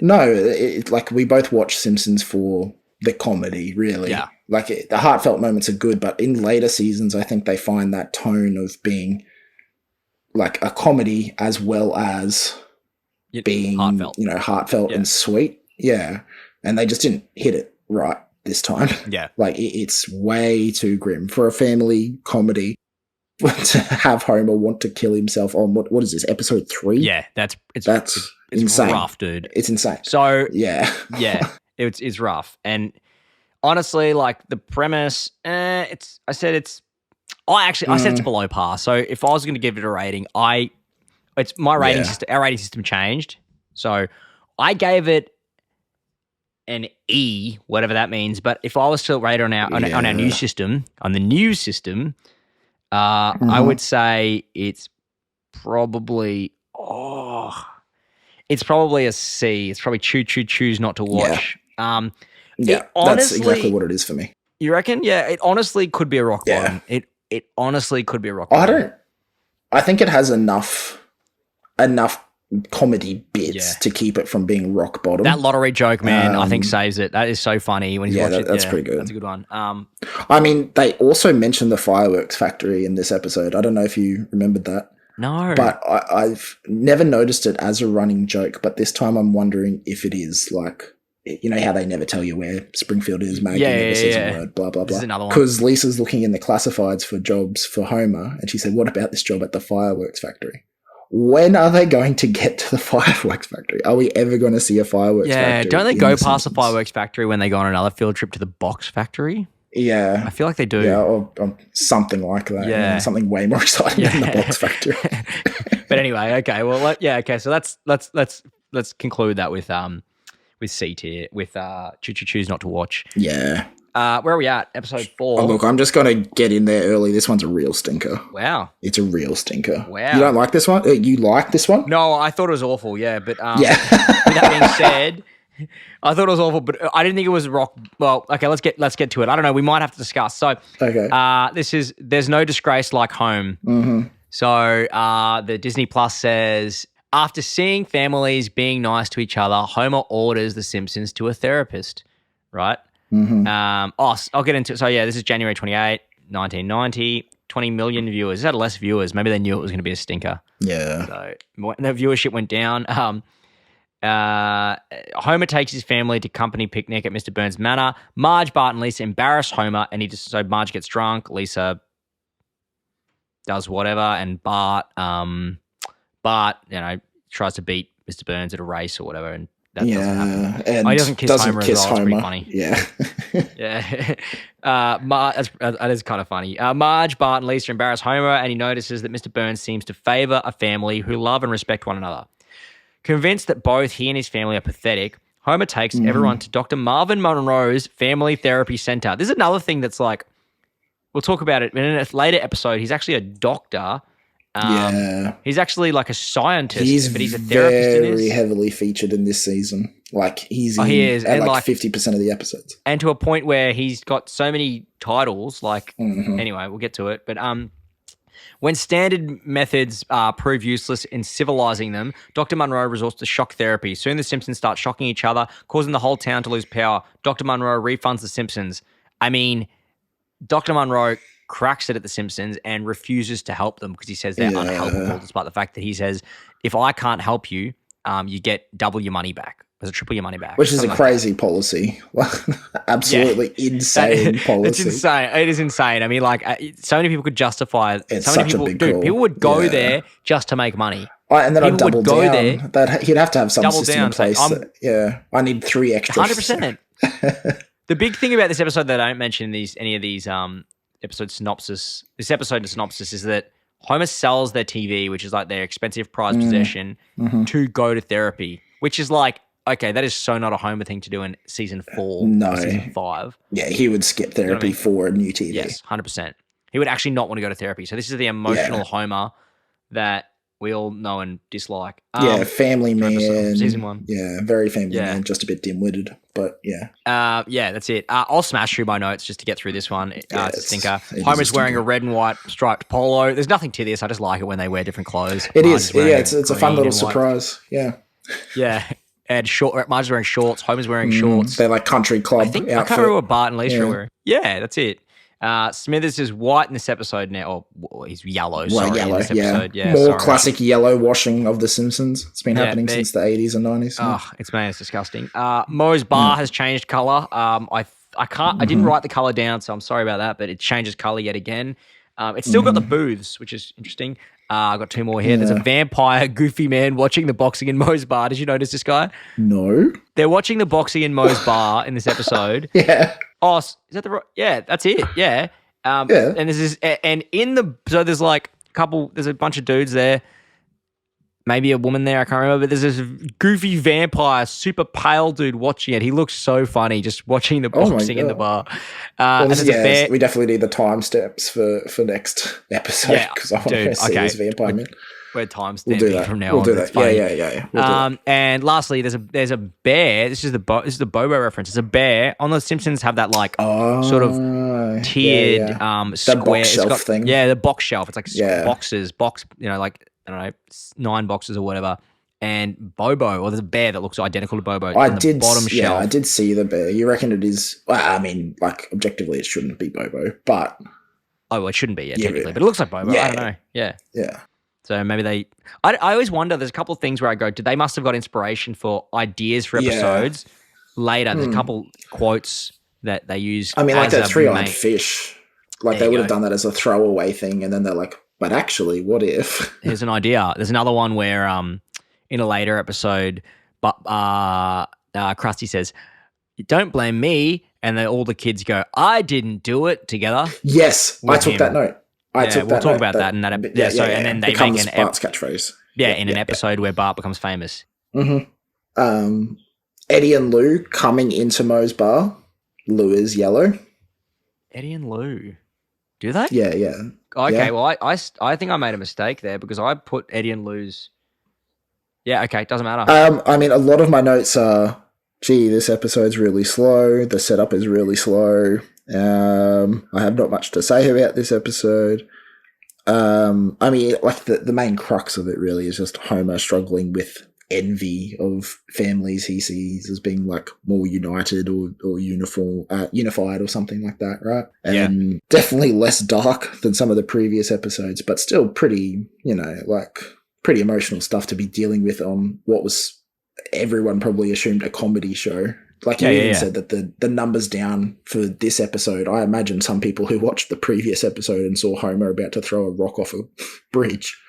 C: like we both watched Simpsons for the comedy, really.
B: Yeah.
C: Like the heartfelt moments are good, but in later seasons, I think they find that tone of being like a comedy as well as being heartfelt and sweet. Yeah. And they just didn't hit it right this time.
B: Yeah.
C: Like it's way too grim for a family comedy to have Homer want to kill himself on what is this, episode 3?
B: Yeah, that's
C: insane.
B: Rough, dude.
C: It's insane.
B: So
C: yeah.
B: It's rough. And honestly, like the premise, I said it's below par. So if I was going to give it a rating, our rating system changed. So I gave it an E, whatever that means. But if I was to rate on our new system, I would say it's probably a C. It's probably choose not to watch.
C: That's exactly what it is for me.
B: You reckon? Yeah, it honestly could be a rock bottom. It honestly could be a rock bottom.
C: I think it has enough enough comedy bits to keep it from being rock bottom.
B: That lottery joke, man, I think saves it. That is so funny when he's watching it.
C: That's pretty good.
B: That's a good one.
C: I mean, they also mentioned the fireworks factory in this episode. I don't know if you remembered that.
B: No.
C: But I've never noticed it as a running joke, but this time I'm wondering if it is like, you know how they never tell you where Springfield is, Maggie never says a word, blah, blah, blah.
B: This is another one.
C: Because Lisa's looking in the classifieds for jobs for Homer, and she said, what about this job at the fireworks factory? When are they going to get to the fireworks factory? Are we ever going to see a fireworks factory?
B: Yeah, don't they go past the fireworks factory when they go on another field trip to the box factory?
C: Yeah.
B: I feel like they do.
C: Yeah, or something like that.
B: Yeah.
C: Something way more exciting than the box factory.
B: But anyway, okay. Well, okay. So let's conclude that with C tier, with choose not to watch.
C: Yeah.
B: Where are we at? Episode 4.
C: Oh, look, I'm just going to get in there early. This one's a real stinker.
B: Wow.
C: It's a real stinker.
B: Wow.
C: You don't like this one? You like this one?
B: No, I thought it was awful. Yeah, but
C: yeah.
B: With that being said, I thought it was awful, but I didn't think it was rock. Well, okay, let's get to it. I don't know. We might have to discuss. So,
C: okay.
B: There's no disgrace like home.
C: Mm-hmm.
B: So, the Disney Plus says, after seeing families being nice to each other, Homer orders the Simpsons to a therapist. Right.
C: Mm-hmm.
B: I'll get into it. So yeah, this is January 28, 1990. 20 million viewers. It had less viewers. Maybe they knew it was going to be a stinker.
C: Yeah.
B: So the viewership went down. Homer takes his family to company picnic at Mr. Burns' manor. Marge, Bart, and Lisa embarrass Homer, and so Marge gets drunk. Lisa does whatever, and Bart, tries to beat Mr. Burns at a race or whatever, and that doesn't happen.
C: And
B: he doesn't kiss Homer as well. It's pretty funny.
C: Yeah.
B: Yeah. That is kind of funny. Marge, Bart, and Lisa embarrass Homer, and he notices that Mr. Burns seems to favor a family who love and respect one another. Convinced that both he and his family are pathetic, Homer takes everyone to Dr. Marvin Monroe's Family Therapy Center. This is another thing that's like, we'll talk about it in a later episode. He's actually a doctor. He's actually like a scientist, but he's a therapist in this.
C: He's very heavily featured in this season. Like he's
B: he is.
C: at
B: and
C: like 50% of the episodes.
B: And to a point where he's got so many titles, like anyway, we'll get to it. But when standard methods prove useless in civilizing them, Dr. Monroe resorts to shock therapy. Soon the Simpsons start shocking each other, causing the whole town to lose power. Dr. Monroe refunds the Simpsons. I mean, Dr. Monroe cracks it at the Simpsons and refuses to help them because he says they're unhelpable, despite the fact that he says, if I can't help you, you get double your money back. There's a triple your money back.
C: Which is a crazy policy. Absolutely insane policy.
B: It's insane. It is insane. I mean, like, so many people could justify it.
C: It's
B: so many
C: such
B: people,
C: a big call.
B: people would go there just to make money.
C: And then I'd double
B: go
C: down. He'd have to have some system in place. I need 3 extra.
B: 100%. The big thing about this episode that I don't mention in any of these episode synopsis is that Homer sells their TV, which is like their expensive prized possession, to go to therapy, which is like, okay, that is so not a Homer thing to do in season 4 or season 5.
C: Yeah, he would skip therapy for a new TV.
B: Yes, 100%. He would actually not want to go to therapy. So this is the emotional Homer that we all know and dislike.
C: Family man.
B: Season 1.
C: Yeah, very family man, just a bit dim-witted, but yeah.
B: That's it. I'll smash through my notes just to get through this one. It's a stinker. Homer's
C: a
B: wearing a red and white striped polo. There's nothing to this. I just like it when they wear different clothes.
C: It is. Yeah, it's a fun little surprise. Yeah.
B: Yeah. And Marge's wearing shorts. Homer's wearing shorts.
C: They're like country club
B: outfit.
C: I
B: can't remember what Bart and Lisa are wearing. Yeah, that's it. Smithers is white in this episode now. Or he's yellow, sorry.
C: Yellow,
B: in this episode.
C: yeah. More classic yellow washing of The Simpsons. It's been happening since the 80s and 90s.
B: Oh, it's disgusting. Moe's bar has changed colour. I didn't write the colour down, so I'm sorry about that, but it changes colour yet again. It's still got the booths, which is interesting. I've got 2 more here. There's a vampire goofy man watching the boxing in Moe's bar. Did you notice this guy?
C: No.
B: They're watching the boxing in Moe's bar in this episode.
C: Yeah.
B: Oh, is that the right? Yeah, that's it. Yeah. And there's there's like there's a bunch of dudes there. Maybe a woman there, I can't remember, but there's this goofy vampire, super pale dude watching it. He looks so funny just watching the boxing in the bar.
C: We definitely need the timestamps for next episode because I want to see this vampire man.
B: We're timestamping from now on.
C: We'll do that. Yeah. We'll do
B: and lastly, there's a bear. This is the Bobo reference. It's a bear. On the Simpsons have that like sort of tiered square
C: box shelf thing.
B: Yeah, the box shelf. It's like boxes, like I don't know, 9 boxes or whatever. And Bobo, or there's a bear that looks identical to Bobo
C: I
B: on the
C: did,
B: bottom
C: yeah,
B: shelf.
C: I did see the bear. You reckon it is? Well, I mean, like objectively, it shouldn't be Bobo, but
B: Oh, well, it shouldn't be,
C: Yeah,
B: technically, but it looks like Bobo. I
C: yeah.
B: don't know. Yeah.
C: yeah,
B: So maybe they. I always wonder. There's a couple of things where I go, they must have got inspiration for ideas for
C: Yeah.
B: episodes later. There's a couple quotes that they use.
C: I mean, like
B: as
C: that
B: a
C: three-eyed
B: main-
C: fish. Like
B: There
C: they
B: you
C: would have
B: go.
C: done that as a throwaway thing, and then they're like, but actually, what if?
B: Here's an idea. There's another one where in a later episode, but Krusty says, "Don't blame me," and then all the kids go, "I didn't do it," together.
C: Yes, I
B: With
C: took
B: him.
C: that note. I
B: Yeah,
C: took
B: we'll
C: that
B: talk
C: note.
B: about that in that and then they
C: becomes
B: make an
C: Bart's catchphrase.
B: in an episode where Bart becomes famous.
C: Eddie and Lou coming into Moe's bar. Lou is yellow.
B: Eddie and Lou, do they?
C: Yeah, yeah.
B: Okay,
C: Yeah.
B: well, I think I made a mistake there because I put Eddie and Lou's. Yeah, okay, it doesn't matter.
C: I mean, a lot of my notes are, gee, this episode's really slow. The setup is really slow. I have not much to say about this episode. I mean, like the main crux of it really is just Homer struggling with envy of families he sees as being like more united or unified or something like that, right? And definitely less dark than some of the previous episodes, but still pretty, like pretty emotional stuff to be dealing with on what was everyone probably assumed a comedy show. Like you even said that the numbers down for this episode, I imagine some people who watched the previous episode and saw Homer about to throw a rock off a bridge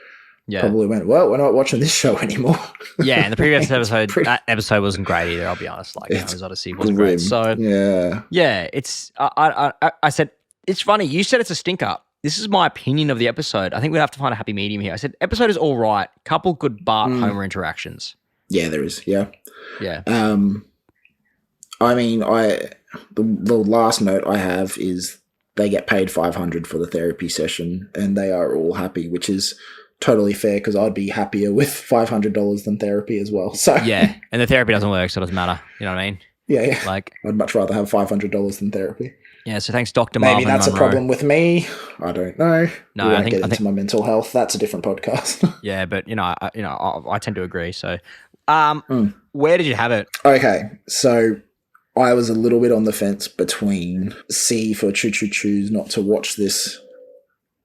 C: probably went, well, we're not watching this show anymore.
B: Yeah, and the previous episode, that episode wasn't great either, I'll be honest. Like,
C: It's
B: Homer's Odyssey wasn't great. So,
C: yeah,
B: it's, I said, it's funny. You said it's a stinker. This is my opinion of the episode. I think we have to find a happy medium here. I said, episode is all right. Couple good Bart Homer interactions.
C: Yeah, there is. Yeah.
B: Yeah.
C: I mean, the last note I have is they get paid $500 for the therapy session, and they are all happy, which is totally fair because I'd be happier with $500 than therapy as well. So
B: Yeah, and the therapy doesn't work, so it doesn't matter. You know what I mean?
C: yeah.
B: Like,
C: I'd much rather have $500 than therapy.
B: yeah. So thanks, Dr. Marvin
C: Maybe that's
B: Monroe.
C: a problem with me. I don't know.
B: No,
C: we
B: I
C: won't
B: think-
C: get into my mental health. That's a different podcast.
B: Yeah, but I tend to agree. So, where did you have it?
C: Okay, so I was a little bit on the fence between C for Choo Choo Choose not to watch this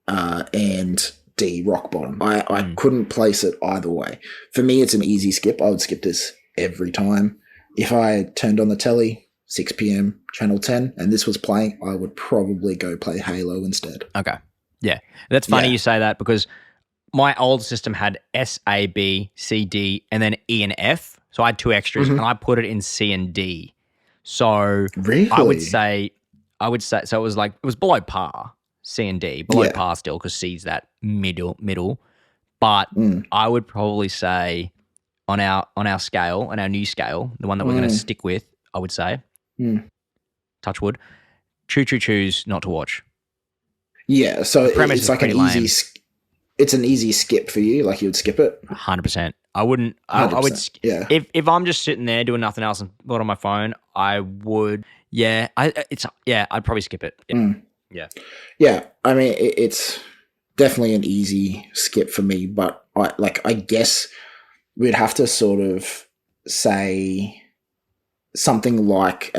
C: and D, Rock Bottom. I couldn't place it either way. For me, it's an easy skip. I would skip this every time. If I turned on the telly, 6 p.m, Channel 10, and this was playing, I would probably go play Halo instead.
B: Okay. Yeah. That's funny
C: Yeah.
B: you say that because my old system had S, A, B, C, D, and then E and F. So I had 2 extras and I put it in C and D. So
C: Really?
B: I would say, so it was like, it was below par, C and D, below
C: Yeah.
B: par still because C's that middle. But I would probably say on our scale, on our new scale, the one that we're going to stick with, I would say, touch wood, Choo Choo Choose not to watch.
C: Yeah, so
B: premise
C: it's
B: is
C: like an
B: pretty lame.
C: it's an easy skip for you. Like you would skip it.
B: 100%. I wouldn't. I would.
C: 100%, yeah.
B: If I'm just sitting there doing nothing else and put on my phone, I would. Yeah. I'd probably skip it. Yeah. Yeah.
C: Yeah, I mean, it's definitely an easy skip for me, but I guess we'd have to sort of say something like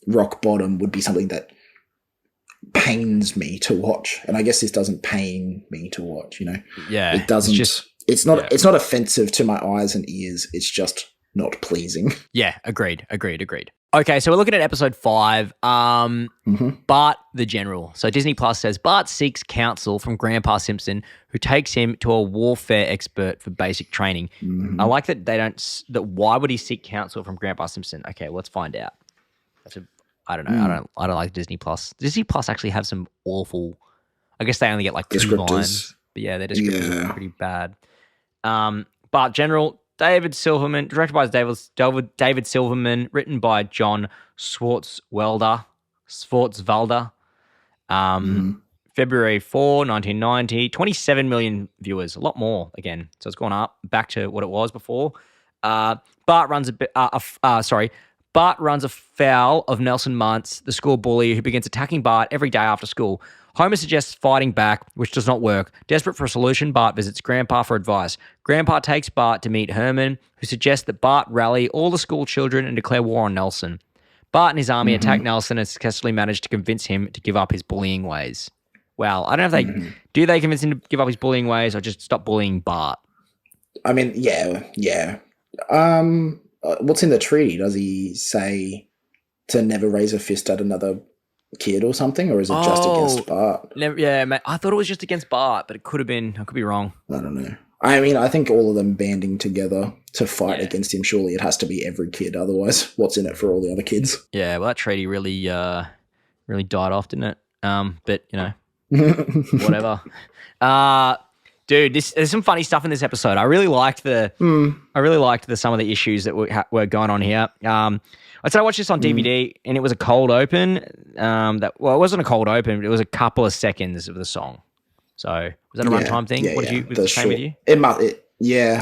C: Rock Bottom would be something that pains me to watch, and I guess this doesn't pain me to watch.
B: Yeah.
C: It doesn't. It's
B: yeah.
C: not offensive to my eyes and ears. It's just not pleasing.
B: Yeah. Agreed. Okay, so we're looking at episode 5. Bart the General. So Disney Plus says Bart seeks counsel from Grandpa Simpson, who takes him to a warfare expert for basic training. I like that they don't. That why would he seek counsel from Grandpa Simpson? Okay, let's find out. I don't know. I don't like Disney Plus. Disney Plus actually have some awful. I guess they only get like 2
C: Descriptors.
B: lines, but yeah, their descriptors
C: Yeah.
B: are pretty bad. Bart General. David Silverman, directed by David Silverman, written by John Swartzwelder. February 4, 1990, 27 million viewers, a lot more again. So it's gone up back to what it was before. Bart runs Bart runs afoul of Nelson Muntz, the school bully who begins attacking Bart every day after school. Homer suggests fighting back, which does not work. Desperate for a solution, Bart visits Grandpa for advice. Grandpa takes Bart to meet Herman, who suggests that Bart rally all the school children and declare war on Nelson. Bart and his army attack Nelson and successfully manage to convince him to give up his bullying ways. Well, I don't know if do they convince him to give up his bullying ways or just stop bullying Bart?
C: I mean, yeah. What's in the treaty? Does he say to never raise a fist at another kid or something, or is it just against Bart?
B: Mate, I thought it was just against Bart, but it could have been. I could be wrong.
C: I don't know. I mean, I think all of them banding together to fight against him, surely it has to be every kid. Otherwise, what's in it for all the other kids?
B: Yeah, well, that treaty really died off, didn't it? But, whatever. Dude, there's some funny stuff in this episode. I really liked some of the issues that were going on here. I said I watched this on DVD, and it was a cold open. It wasn't a cold open, but it was a couple of seconds of the song. So was that a runtime thing? Was it the same with you?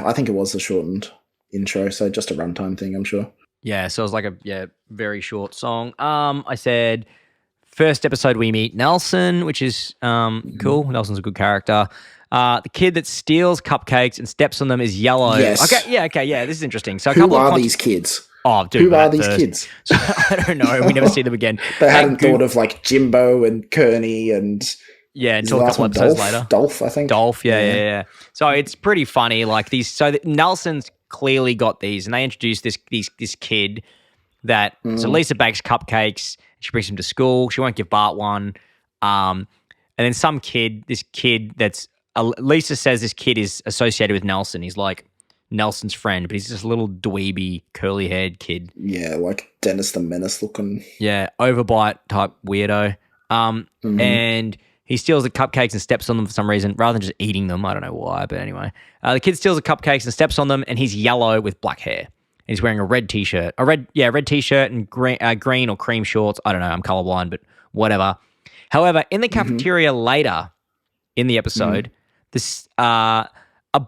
C: I think it was the shortened intro, so just a runtime thing, I'm sure.
B: Yeah, so it was like a very short song. I said first episode we meet Nelson, which is cool. Nelson's a good character. The kid that steals cupcakes and steps on them is yellow.
C: Yes.
B: Okay, this is interesting. So
C: who are these kids?
B: Oh, dude,
C: who are these kids?
B: So, I don't know. We never see them again.
C: They hadn't thought of like Jimbo and Kearney and
B: until a couple episodes later.
C: Dolph, I think.
B: Dolph, yeah. So it's pretty funny. Like these. So Nelson's clearly got these, and they introduce this kid that. So Lisa bakes cupcakes. She brings him to school. She won't give Bart one. And then this kid that's Lisa says this kid is associated with Nelson. He's like Nelson's friend, but he's just a little dweeby, curly-haired kid.
C: Yeah, like Dennis the Menace looking.
B: Yeah, overbite type weirdo. And he steals the cupcakes and steps on them for some reason, rather than just eating them. I don't know why, but anyway. The kid steals the cupcakes and steps on them, and he's yellow with black hair. And he's wearing a red t-shirt. Red t-shirt and green or cream shorts. I don't know, I'm colorblind, but whatever. However, in the cafeteria later in the episode, a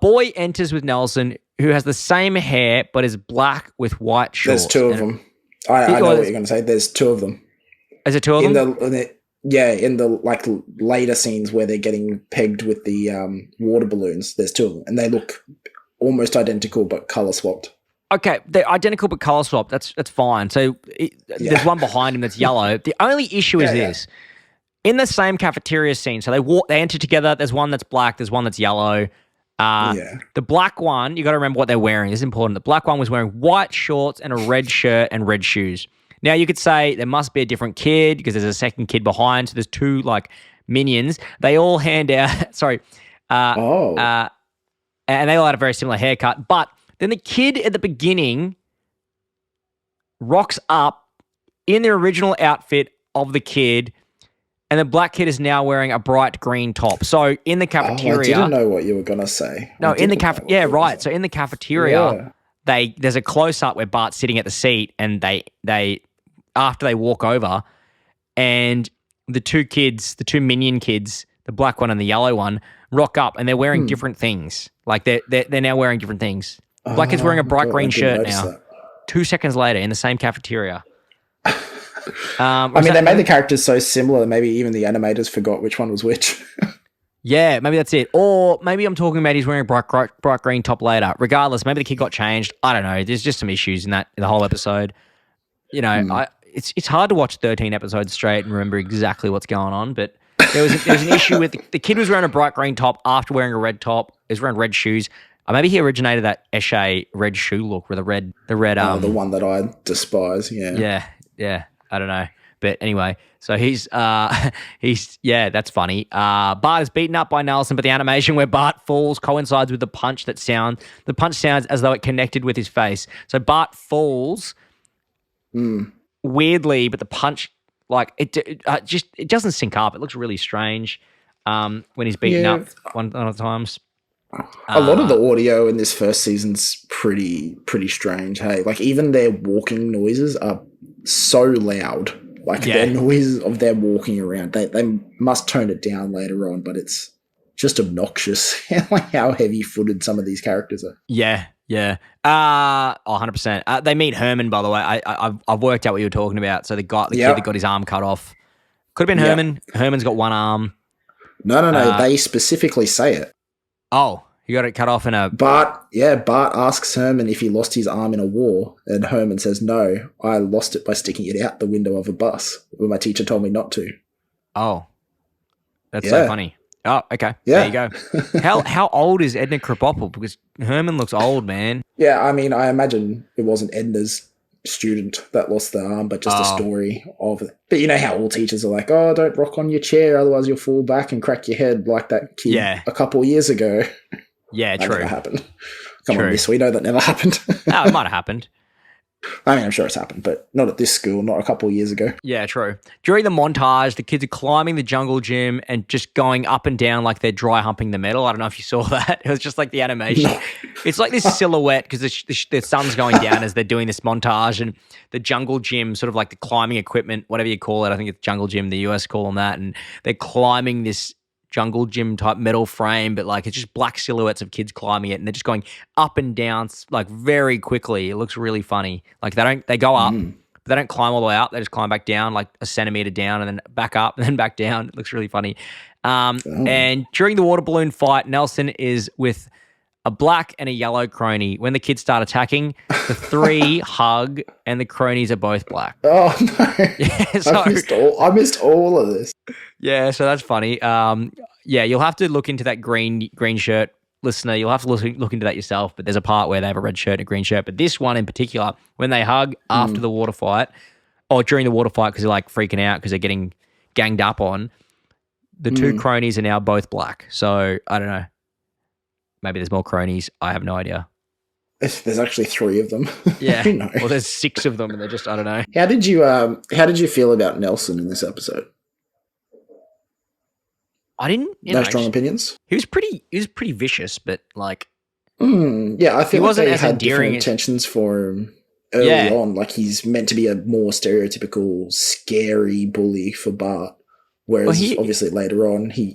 B: boy enters with Nelson who has the same hair but is black with white shorts.
C: There's two of them. I know what you're going to say. There's two of them.
B: Is it two of them?
C: In the like later scenes where they're getting pegged with the water balloons, there's two of them, and they look almost identical but color swapped.
B: Okay, they're identical but color swapped. That's fine. So there's one behind him that's yellow. The only issue is this. In the same cafeteria scene, so they enter together. There's one that's black. There's one that's yellow. The black one, you got to remember what they're wearing. This is important. The black one was wearing white shorts and a red shirt and red shoes. Now, you could say there must be a different kid because there's a second kid behind. So there's two like minions. They all hand out, and they all had a very similar haircut. But then the kid at the beginning rocks up in the original outfit of the kid, and the black kid is now wearing a bright green top. So in the cafeteria,
C: I didn't know what you were gonna say.
B: No, in the cafeteria, right. So in the cafeteria, there's a close up where Bart's sitting at the seat, and they after they walk over, and the two minion kids, the black one and the yellow one, rock up, and they're wearing different things. Like they're now wearing different things. Black kid's wearing a bright green shirt now. That. 2 seconds later, in the same cafeteria.
C: They made the characters so similar that maybe even the animators forgot which one was which.
B: Yeah, maybe that's it. Or maybe I'm talking about he's wearing a bright green top later. Regardless, maybe the kid got changed. I don't know. There's just some issues in the whole episode. It's hard to watch 13 episodes straight and remember exactly what's going on. But there was an issue with the kid was wearing a bright green top after wearing a red top. He was wearing red shoes. Maybe he originated that Eshe red shoe look with the red. The
C: one that I despise. Yeah.
B: Yeah. I don't know. But anyway, so he's that's funny. Bart is beaten up by Nelson, but the animation where Bart falls coincides with the punch sounds as though it connected with his face. So Bart falls weirdly, but the punch, like it doesn't sync up. It looks really strange when he's beaten up one of the times.
C: A lot of the audio in this first season's pretty strange. Hey, like even their walking noises are so loud. Like their noise of them walking around, they must tone it down later on, but it's just obnoxious. Like how heavy-footed some of these characters are.
B: Yeah. 100%. They meet Herman, by the way. I've worked out what you were talking about. So the kid that got his arm cut off. Could have been
C: Yeah.
B: Herman. Herman's got one arm.
C: No. They specifically say it.
B: Oh, he got it cut off in a...
C: Bart asks Herman if he lost his arm in a war, and Herman says, "No, I lost it by sticking it out the window of a bus when my teacher told me not to."
B: Oh, that's so funny. Oh, okay.
C: Yeah.
B: There you go. How old is Edna Krabappel? Because Herman looks old, man.
C: Yeah, I mean, I imagine it wasn't Edna's student that lost the arm, but just a story of it. But you know how all teachers are like, "Oh, don't rock on your chair, otherwise you'll fall back and crack your head," like that kid a couple of years ago.
B: Yeah,
C: That
B: true.
C: never happened. Come on, Miss, we know that never happened.
B: Oh, it might have happened.
C: I mean, I'm sure it's happened, but not at this school, not a couple of years ago.
B: Yeah, true. During the montage, the kids are climbing the jungle gym and just going up and down like they're dry humping the metal. I don't know if you saw that. It was just like the animation. It's like this silhouette because the sun's going down as they're doing this montage, and the jungle gym, sort of like the climbing equipment, whatever you call it. I think it's jungle gym. The US call them that, and they're climbing this jungle gym type metal frame, but like it's just black silhouettes of kids climbing it, and they're just going up and down like very quickly. It looks really funny. Like they go up, but they don't climb all the way up. They just climb back down like a centimeter down and then back up and then back down. It looks really funny. And during the water balloon fight, Nelson is with a black and a yellow crony. When the kids start attacking, the three hug and the cronies are both black.
C: Oh no!
B: Yeah, so,
C: I missed all of this.
B: Yeah, so that's funny. Yeah, you'll have to look into that green shirt, listener. You'll have to look into that yourself. But there's a part where they have a red shirt and a green shirt. But this one in particular, when they hug after the water fight, or during the water fight because they're like freaking out because they're getting ganged up on, the two cronies are now both black. So I don't know. Maybe there's more cronies. I have no idea.
C: There's actually 3 of them.
B: Yeah.
C: Who knows?
B: Well, there's 6 of them, and they're just, I don't know.
C: How did you feel about Nelson in this episode?
B: I didn't.
C: No strong opinions.
B: He was pretty vicious, but like,
C: yeah, I feel
B: he
C: like they
B: as
C: had
B: endearing
C: different intentions for him early on. Like he's meant to be a more stereotypical, scary bully for Bart. Whereas obviously later on, he's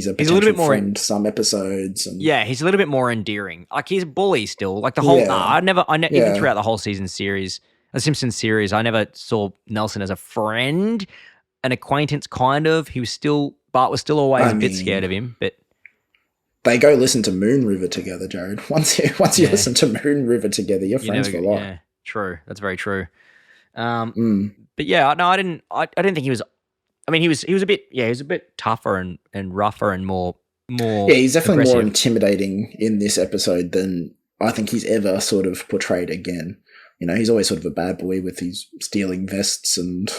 C: a potential
B: bit more
C: friend some episodes. And
B: yeah, he's a little bit more endearing. Like he's a bully still. Like the whole, even throughout the whole season series, the Simpsons series, I never saw Nelson as a friend, an acquaintance kind of. Bart was still always a bit scared of him, but
C: they go listen to Moon River together, Jared. Once you listen to Moon River together, you're friends for life.
B: Yeah, true. That's very true. But yeah, no, I didn't think he was. I mean, he was a bit tougher and rougher and more. Yeah,
C: he's definitely
B: aggressive.
C: more intimidating in this episode than I think he's ever sort of portrayed again. You know, he's always sort of a bad boy with his stealing vests and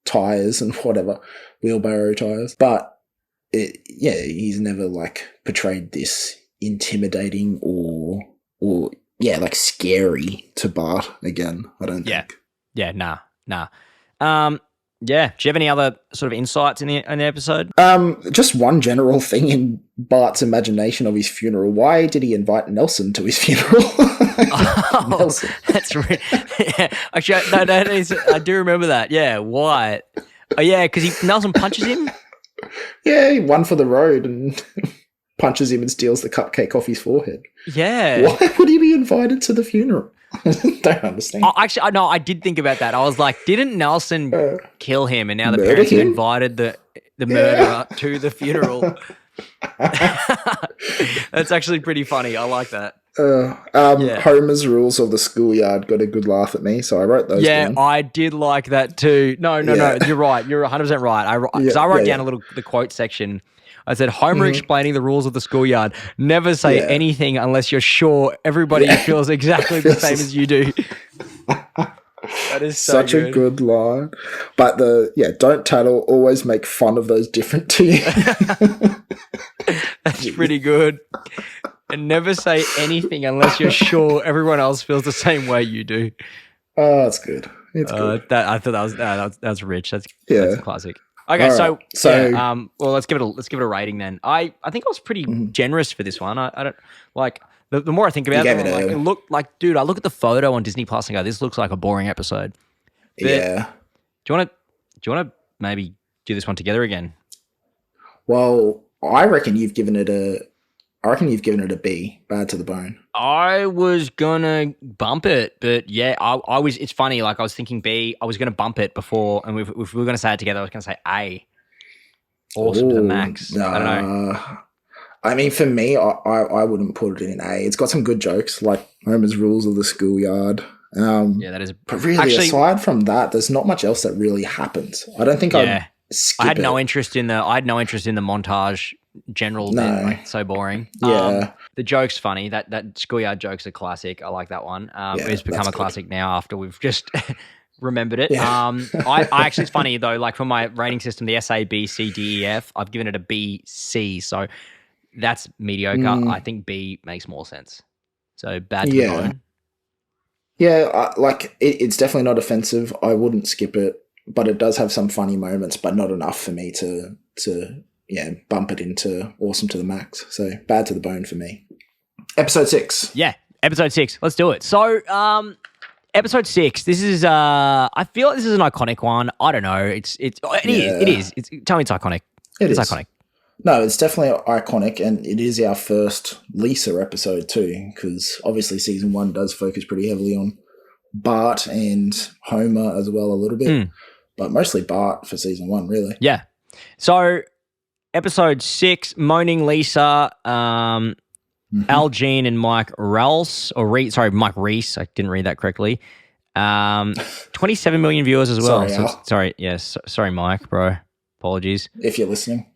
C: tires and whatever, wheelbarrow tires. But he's never like portrayed this intimidating or like scary to Bart again. I don't think.
B: Yeah, nah. Yeah. Do you have any other sort of insights in the episode?
C: Just one general thing in Bart's imagination of his funeral. Why did he invite Nelson to his funeral?
B: Nelson. That's right. Yeah. Actually, that is. I do remember that. Yeah. Why? Oh, yeah, because Nelson punches him. Yeah,
C: he won for the road and punches him and steals the cupcake off his forehead.
B: Yeah.
C: Why would he be invited to the funeral? I don't understand.
B: Actually, no, I did think about that. I was like, didn't Nelson kill him, and now the parents have invited the murderer to the funeral? That's actually pretty funny. I like that.
C: Homer's rules of the schoolyard got a good laugh at me, so I wrote those down.
B: I did like that too. No, you're right. You're 100% right. I wrote down the quote section. I said, Homer explaining the rules of the schoolyard. Never say anything unless you're sure everybody feels exactly the same as you do. That is
C: such a good line. But don't tattle, always make fun of those different to you.
B: That's pretty good. And never say anything unless you're sure everyone else feels the same way you do.
C: Oh, that's good. It's good.
B: I thought that was rich. That's a classic. Okay,
C: right.
B: Well, let's give it a rating then. I think I was pretty generous for this one. I don't like the more I think about it, I look at the photo on Disney Plus and go, this looks like a boring episode. But
C: yeah.
B: Do you want to maybe do this one together again?
C: Well, I reckon you've given it a I reckon you've given it a B, bad to the bone.
B: I was gonna bump it, but yeah, I was. It's funny. Like I was thinking B. I was gonna bump it before, and if we were gonna say it together, I was gonna say A. Awesome to the max. I don't know.
C: I mean, for me, I wouldn't put it in A. It's got some good jokes, like Homer's rules of the schoolyard.
B: Yeah, that is.
C: But really, aside from that, there's not much else that really happens. I don't think I'd skip
B: I had
C: it.
B: no interest in the montage general bit. Like, so boring.
C: Yeah.
B: The joke's funny. That schoolyard joke's a classic. I like that one. It's become a classic now after we've just remembered it.
C: Yeah.
B: I actually, it's funny though, like for my rating system, the S, A, B, C, D, E, F, I've given it a B, C. So that's mediocre. I think B makes more sense. So bad to the bone.
C: Yeah, it's definitely not offensive. I wouldn't skip it, but it does have some funny moments, but not enough for me to bump it into awesome to the max. So bad to the bone for me. Episode 6.
B: Yeah, episode 6. Let's do it. So, episode 6. This is I feel like this is an iconic one. I don't know. It is. Tell me it's iconic. It's iconic.
C: No, it's definitely iconic, and it is our first Lisa episode too, because obviously season 1 does focus pretty heavily on Bart and Homer as well a little bit, but mostly Bart for season 1, really.
B: Yeah. So episode 6, Moaning Lisa, Al Jean and Mike Reese. Mike Reese. I didn't read that correctly. 27 million viewers as well.
C: Sorry,
B: Sorry, Mike, bro. Apologies.
C: If you're listening.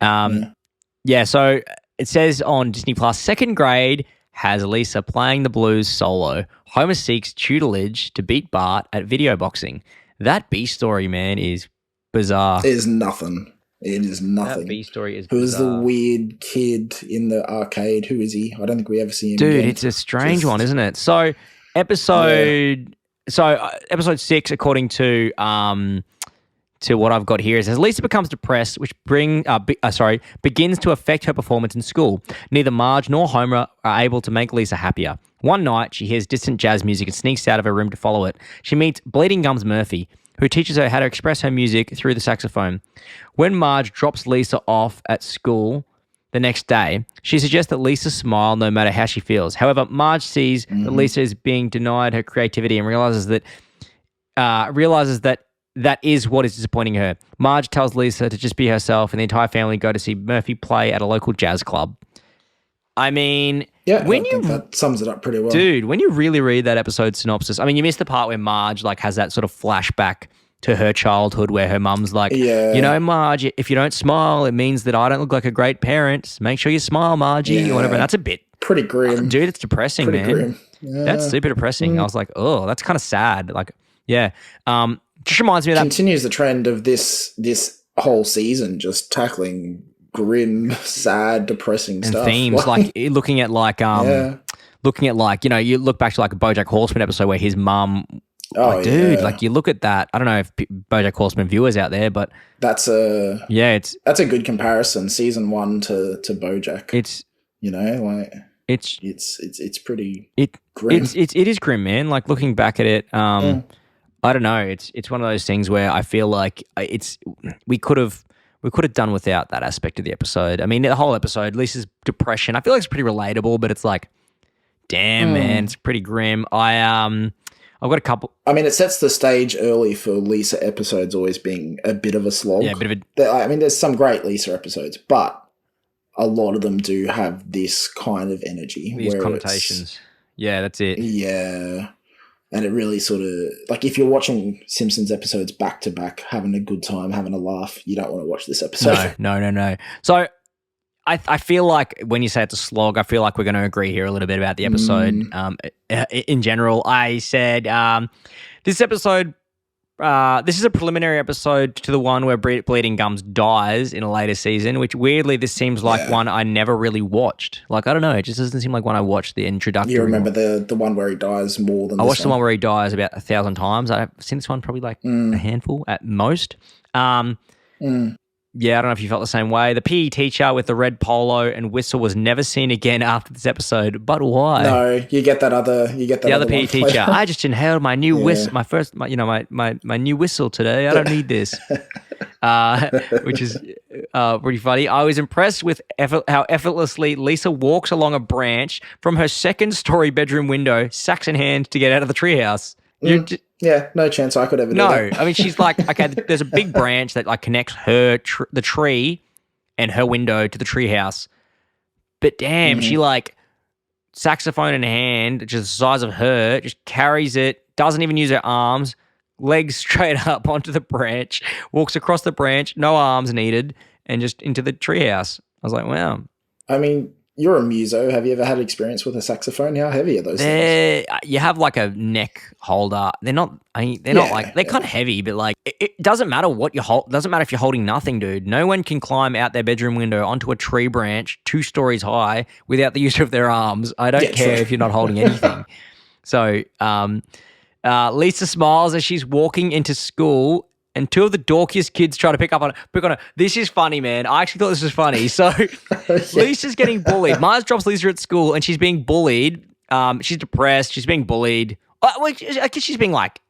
B: Yeah, so it says on Disney Plus, second grade has Lisa playing the blues solo. Homer seeks tutelage to beat Bart at video boxing. That B story, man, is bizarre.
C: It is nothing.
B: That B story is bizarre.
C: Who's the weird kid in the arcade? Who is he? I don't think we ever see him
B: Dude,
C: again.
B: it's a strange one, isn't it? So episode 6, according to what I've got here, it says Lisa becomes depressed, which begins to affect her performance in school. Neither Marge nor Homer are able to make Lisa happier. One night, she hears distant jazz music and sneaks out of her room to follow it. She meets Bleeding Gums Murphy, who teaches her how to express her music through the saxophone. When Marge drops Lisa off at school the next day, she suggests that Lisa smile no matter how she feels. However, Marge sees that Lisa is being denied her creativity and realizes that that is what is disappointing her. Marge tells Lisa to just be herself, and the entire family go to see Murphy play at a local jazz club. I mean,
C: I think that sums it up pretty well.
B: Dude, when you really read that episode synopsis, I mean, you missed the part where Marge has that sort of flashback to her childhood where her mum's like, Marge, if you don't smile, it means that I don't look like a great parent. Make sure you smile, Margie, or whatever. And that's a bit
C: pretty grim.
B: Dude, it's depressing, man.
C: Grim. Yeah.
B: That's super depressing. I was like, oh, that's kind of sad. Like, yeah. Just reminds me of that.
C: Continues the trend of this whole season, just tackling grim, sad, depressing
B: and
C: stuff.
B: Themes like looking at you look back to like a BoJack Horseman episode where his mum. Like you look at that. I don't know if BoJack Horseman viewers out there, but
C: that's a good comparison. Season 1 to BoJack. It's it's pretty grim.
B: It is grim, man. Like looking back at it, I don't know. It's one of those things where I feel like we could have done without that aspect of the episode. I mean, the whole episode, Lisa's depression, I feel like it's pretty relatable, but it's like, damn, man, it's pretty grim. I've got a couple.
C: I mean, it sets the stage early for Lisa episodes always being a bit of a slog.
B: Yeah, a bit of
C: there's some great Lisa episodes, but a lot of them do have this kind of energy.
B: These connotations. Yeah, that's it.
C: Yeah. And it really sort of, like if you're watching Simpsons episodes back to back, having a good time, having a laugh, you don't want to watch this episode.
B: No. So I feel like when you say it's a slog, I feel like we're going to agree here a little bit about the episode. In general, I said this episode, this is a preliminary episode to the one where Bleeding Gums dies in a later season, which weirdly this seems like one I never really watched. Like, I don't know, it just doesn't seem like one I watched the introductory.
C: You remember the one where he dies more than
B: I watched the one where he dies about 1,000 times. I've seen this one probably like a handful at most. Yeah, I don't know if you felt the same way. The PE teacher with the red polo and whistle was never seen again after this episode. But why?
C: No, you get that other
B: PE teacher. I just inhaled my new whistle, my new whistle today. I don't need this. Which is pretty funny. I was impressed with how effortlessly Lisa walks along a branch from her second-story bedroom window, sacks in hand, to get out of the treehouse.
C: Yeah, no chance I could ever do that.
B: No, I mean, she's like, okay, there's a big branch that like connects the tree and her window to the treehouse. But damn, she like saxophone in hand, just the size of her, just carries it, doesn't even use her arms, legs straight up onto the branch, walks across the branch, no arms needed, and just into the treehouse. I was like, wow.
C: I mean, you're a muso. Have you ever had experience with a saxophone? How heavy are those things?
B: You have like a neck holder. They're not. I mean, they're not like they're kind of heavy, but like it doesn't matter what you hold. Doesn't matter if you're holding nothing, dude. No one can climb out their bedroom window onto a tree branch 2 stories high without the use of their arms. I don't care if you're not holding anything. So, Lisa smiles as she's walking into school. And 2 of the dorkiest kids try to pick on her. This is funny, man. I actually thought this was funny. So Lisa's getting bullied. Mars drops Lisa at school and she's being bullied. She's depressed. She's being bullied. I guess she's being like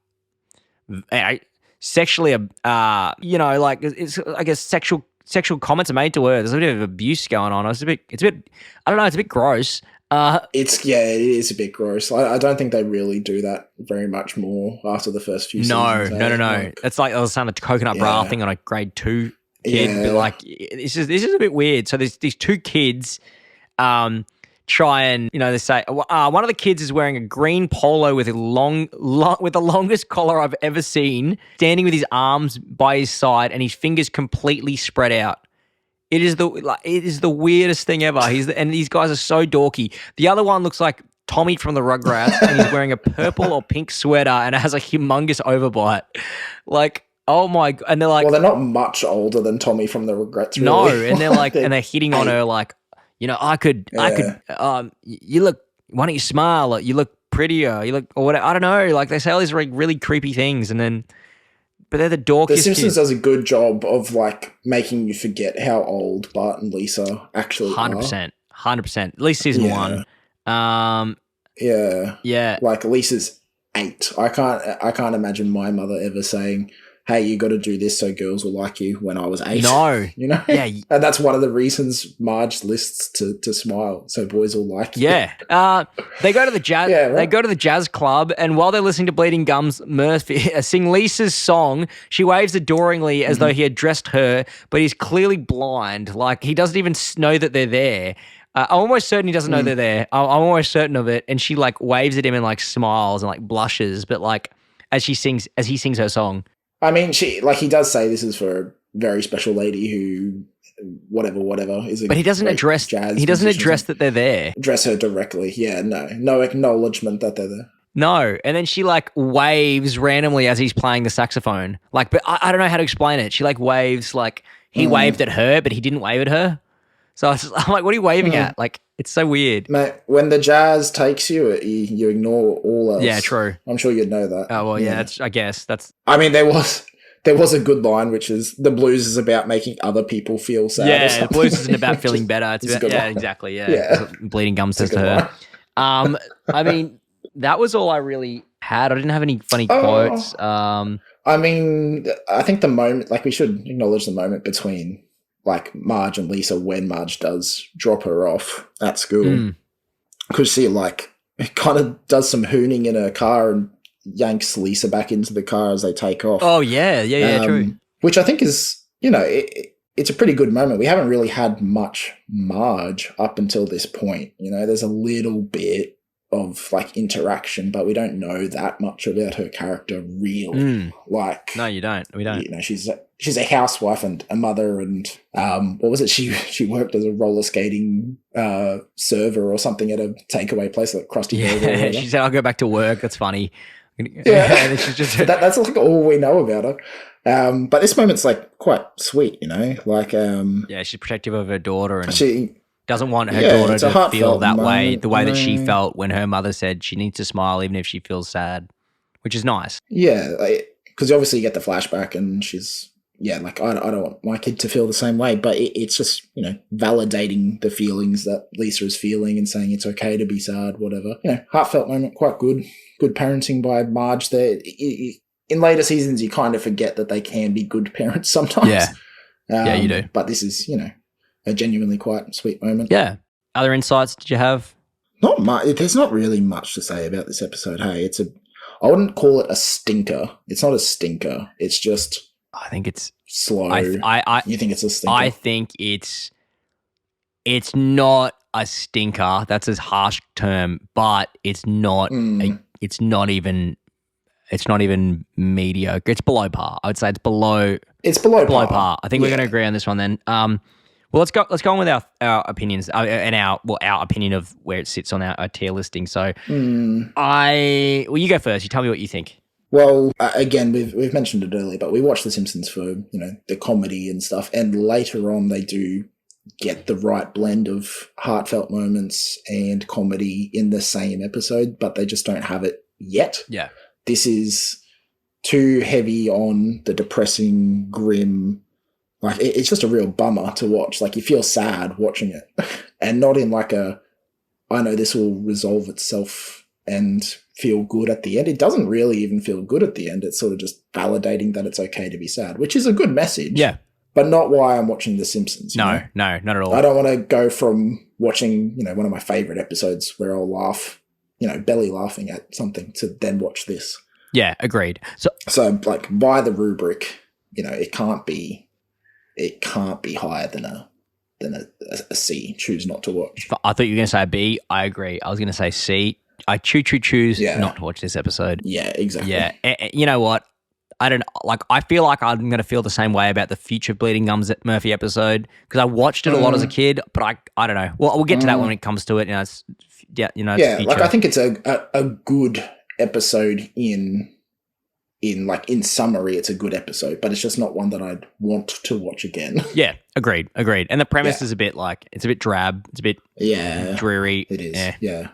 B: sexually, like it's, I guess sexual comments are made to her. There's a bit of abuse going on. It's a bit, I don't know. It's a bit gross.
C: It is a bit gross. I don't think they really do that very much more after the first few seasons.
B: No. It's like I was saying, a coconut bra thing on a grade 2 kid, but like this is a bit weird. So there's these 2 kids try and, they say one of the kids is wearing a green polo with with the longest collar I've ever seen, standing with his arms by his side and his fingers completely spread out. It is the weirdest thing ever. And these guys are so dorky. The other one looks like Tommy from the Rugrats, and he's wearing a purple or pink sweater, and it has a humongous overbite. Like, oh my! And they're like,
C: well, they're not much older than Tommy from the Rugrats. Really.
B: No, and they're like, and they're hitting on her like, I could. You look. Why don't you smile? You look prettier. You look, or whatever. I don't know. Like they say all these like really creepy things, and then. But they're the dorkiest.
C: The Simpsons
B: kids.
C: does a good job of like making you forget how old Bart and Lisa actually
B: 100%. 100%. At least season 1.
C: Yeah. Like Lisa's 8. I can't imagine my mother ever saying, "Hey, you got to do this so girls will like you." When I was 8.
B: No.
C: Yeah. And that's one of the reasons Marge lists to smile, so boys will like you.
B: Yeah. They go to the jazz.
C: Yeah, right.
B: They go to the jazz club, and while they're listening to Bleeding Gums Murphy sing Lisa's song, she waves adoringly as though he had dressed her, but he's clearly blind. Like he doesn't even know that they're there. I'm almost certain he doesn't know they're there. I'm almost certain of it. And she like waves at him and like smiles and like blushes, but like as he sings her song.
C: I mean, he does say this is for a very special lady who, whatever, is a.
B: But he doesn't address. He doesn't address that they're there.
C: Address her directly. Yeah, no acknowledgement that they're there.
B: No, and then she like waves randomly as he's playing the saxophone. Like, but I don't know how to explain it. She like waves like he waved at her, but he didn't wave at her. So I'm like, what are you waving at? Like, it's so weird.
C: Mate, when the jazz takes you, you ignore all else.
B: Yeah, true.
C: I'm sure you'd know that.
B: Oh, well, yeah, I guess.
C: I mean, there was a good line, which is the blues is about making other people feel sad.
B: Yeah, the blues isn't about feeling better. It's about, line. Exactly, yeah. Bleeding Gums says to her. I mean, that was all I really had. I didn't have any funny quotes.
C: I mean, I think the moment, like we should acknowledge the moment between like Marge and Lisa when Marge does drop her off at school. Because she like kind of does some hooning in her car and yanks Lisa back into the car as they take off.
B: Oh, yeah, true.
C: Which I think is, it's a pretty good moment. We haven't really had much Marge up until this point. There's a little bit of like interaction, but we don't know that much about her character really. Like,
B: no, you don't. We don't.
C: She's a housewife and a mother, and what was it? She worked as a roller skating server or something at a takeaway place like Krusty Burger.
B: She said, "I'll go back to work." That's funny.
C: Yeah, she's just that's like all we know about her. But this moment's like quite sweet, like
B: she's protective of her daughter, and
C: she
B: doesn't want her daughter to feel that way, the way that she felt when her mother said she needs to smile even if she feels sad, which is nice.
C: Yeah, because obviously you get the flashback and she's, like, I don't want my kid to feel the same way, but it's just, validating the feelings that Lisa is feeling and saying it's okay to be sad, whatever. Heartfelt moment, quite good. Good parenting by Marge there. In later seasons, you kind of forget that they can be good parents sometimes.
B: Yeah, you do.
C: But this is, a genuinely quite sweet moment.
B: Yeah. Other insights did you have?
C: Not much. There's not really much to say about this episode. Hey, I wouldn't call it a stinker. It's not a stinker. It's just
B: I think it's
C: slow. You think it's a stinker?
B: I think it's not a stinker. That's a harsh term, but it's not. It's not even mediocre. It's below par. I would say it's below.
C: It's below
B: par. I think we're going to agree on this one then. Well, let's go on with our opinions and our opinion of where it sits on our tier listing. So, you go first. You tell me what you think.
C: Well, again, we've mentioned it earlier, but we watch The Simpsons for the comedy and stuff, and later on they do get the right blend of heartfelt moments and comedy in the same episode, but they just don't have it yet.
B: Yeah,
C: this is too heavy on the depressing, grim. Like, it's just a real bummer to watch. Like, you feel sad watching it, and not in like I know this will resolve itself and feel good at the end. It doesn't really even feel good at the end. It's sort of just validating that it's okay to be sad, which is a good message.
B: Yeah.
C: But not why I'm watching The Simpsons.
B: No, not at all.
C: I don't want to go from watching, one of my favorite episodes where I'll laugh, belly laughing at something, to then watch this.
B: Yeah, agreed.
C: So like, by the rubric, it can't be higher than a C. Choose not to watch.
B: I thought you were going to say a B. I agree. I was going to say C. I choose not to watch this episode.
C: Yeah, exactly.
B: Yeah. You know what? I feel like I'm going to feel the same way about the future Bleeding Gums Murphy episode, because I watched it a lot as a kid, but I don't know. Well, we'll get to that when it comes to it. It's future.
C: Like, I think it's a good episode in summary. It's a good episode, but it's just not one that I'd want to watch again.
B: Yeah, agreed. And the premise is a bit it's a bit drab. It's a bit dreary.
C: It is. Yeah.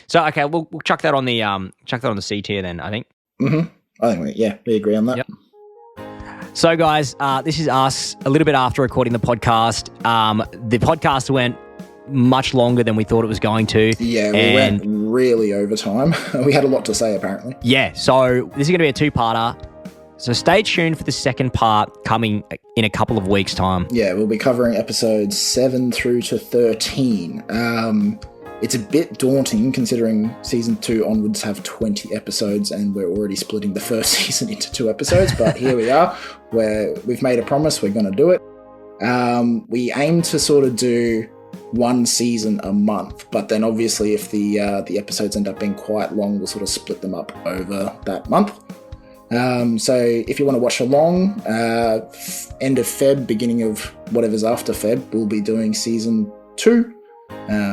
B: So okay, we'll chuck that on the C tier then, I think.
C: Mm-hmm. I think we agree on that.
B: Yep. So guys, this is us a little bit after recording the podcast. The podcast went much longer than we thought it was going to.
C: Yeah, we went really over time. We had a lot to say, apparently.
B: Yeah, so this is going to be a two-parter. So stay tuned for the second part coming in a couple of weeks' time.
C: Yeah, we'll be covering episodes 7 through to 13. It's a bit daunting considering season 2 onwards have 20 episodes and we're already splitting the first season into 2 episodes, but here we are, where we've made a promise, we're going to do it. We aim to sort of do 1 season a month, but then obviously if the episodes end up being quite long, we'll sort of split them up over that month. So if you want to watch along, end of Feb, beginning of whatever's after Feb, we'll be doing season 2.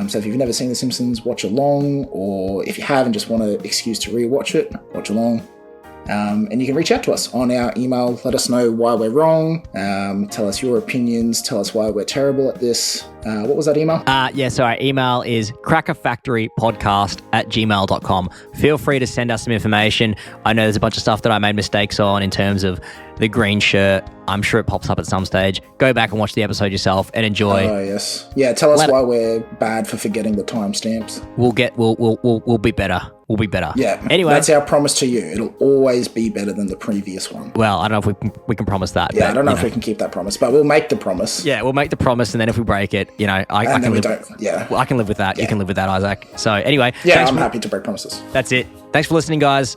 C: So if you've never seen The Simpsons, watch along, or if you have and just want an excuse to rewatch it, watch along. And you can reach out to us on our email, let us know why we're wrong, tell us your opinions, tell us why we're terrible at this. What was that email?
B: So our email is crackerfactorypodcast@gmail.com. Feel free to send us some information. I know there's a bunch of stuff that I made mistakes on in terms of the green shirt. I'm sure it pops up at some stage. Go back and watch the episode yourself and enjoy.
C: Oh, yes. Yeah, tell us why we're bad for forgetting the timestamps.
B: We'll be better. We'll be better.
C: Yeah.
B: Anyway,
C: that's our promise to you. It'll always be better than the previous one.
B: Well, I don't know if we can promise that.
C: Yeah, but, I don't know if we can keep that promise, but we'll make the promise.
B: Yeah, we'll make the promise, and then if we break it, I can live with that. Yeah. You can live with that, Isaac. So anyway,
C: I'm happy to break promises.
B: That's it. Thanks for listening, guys.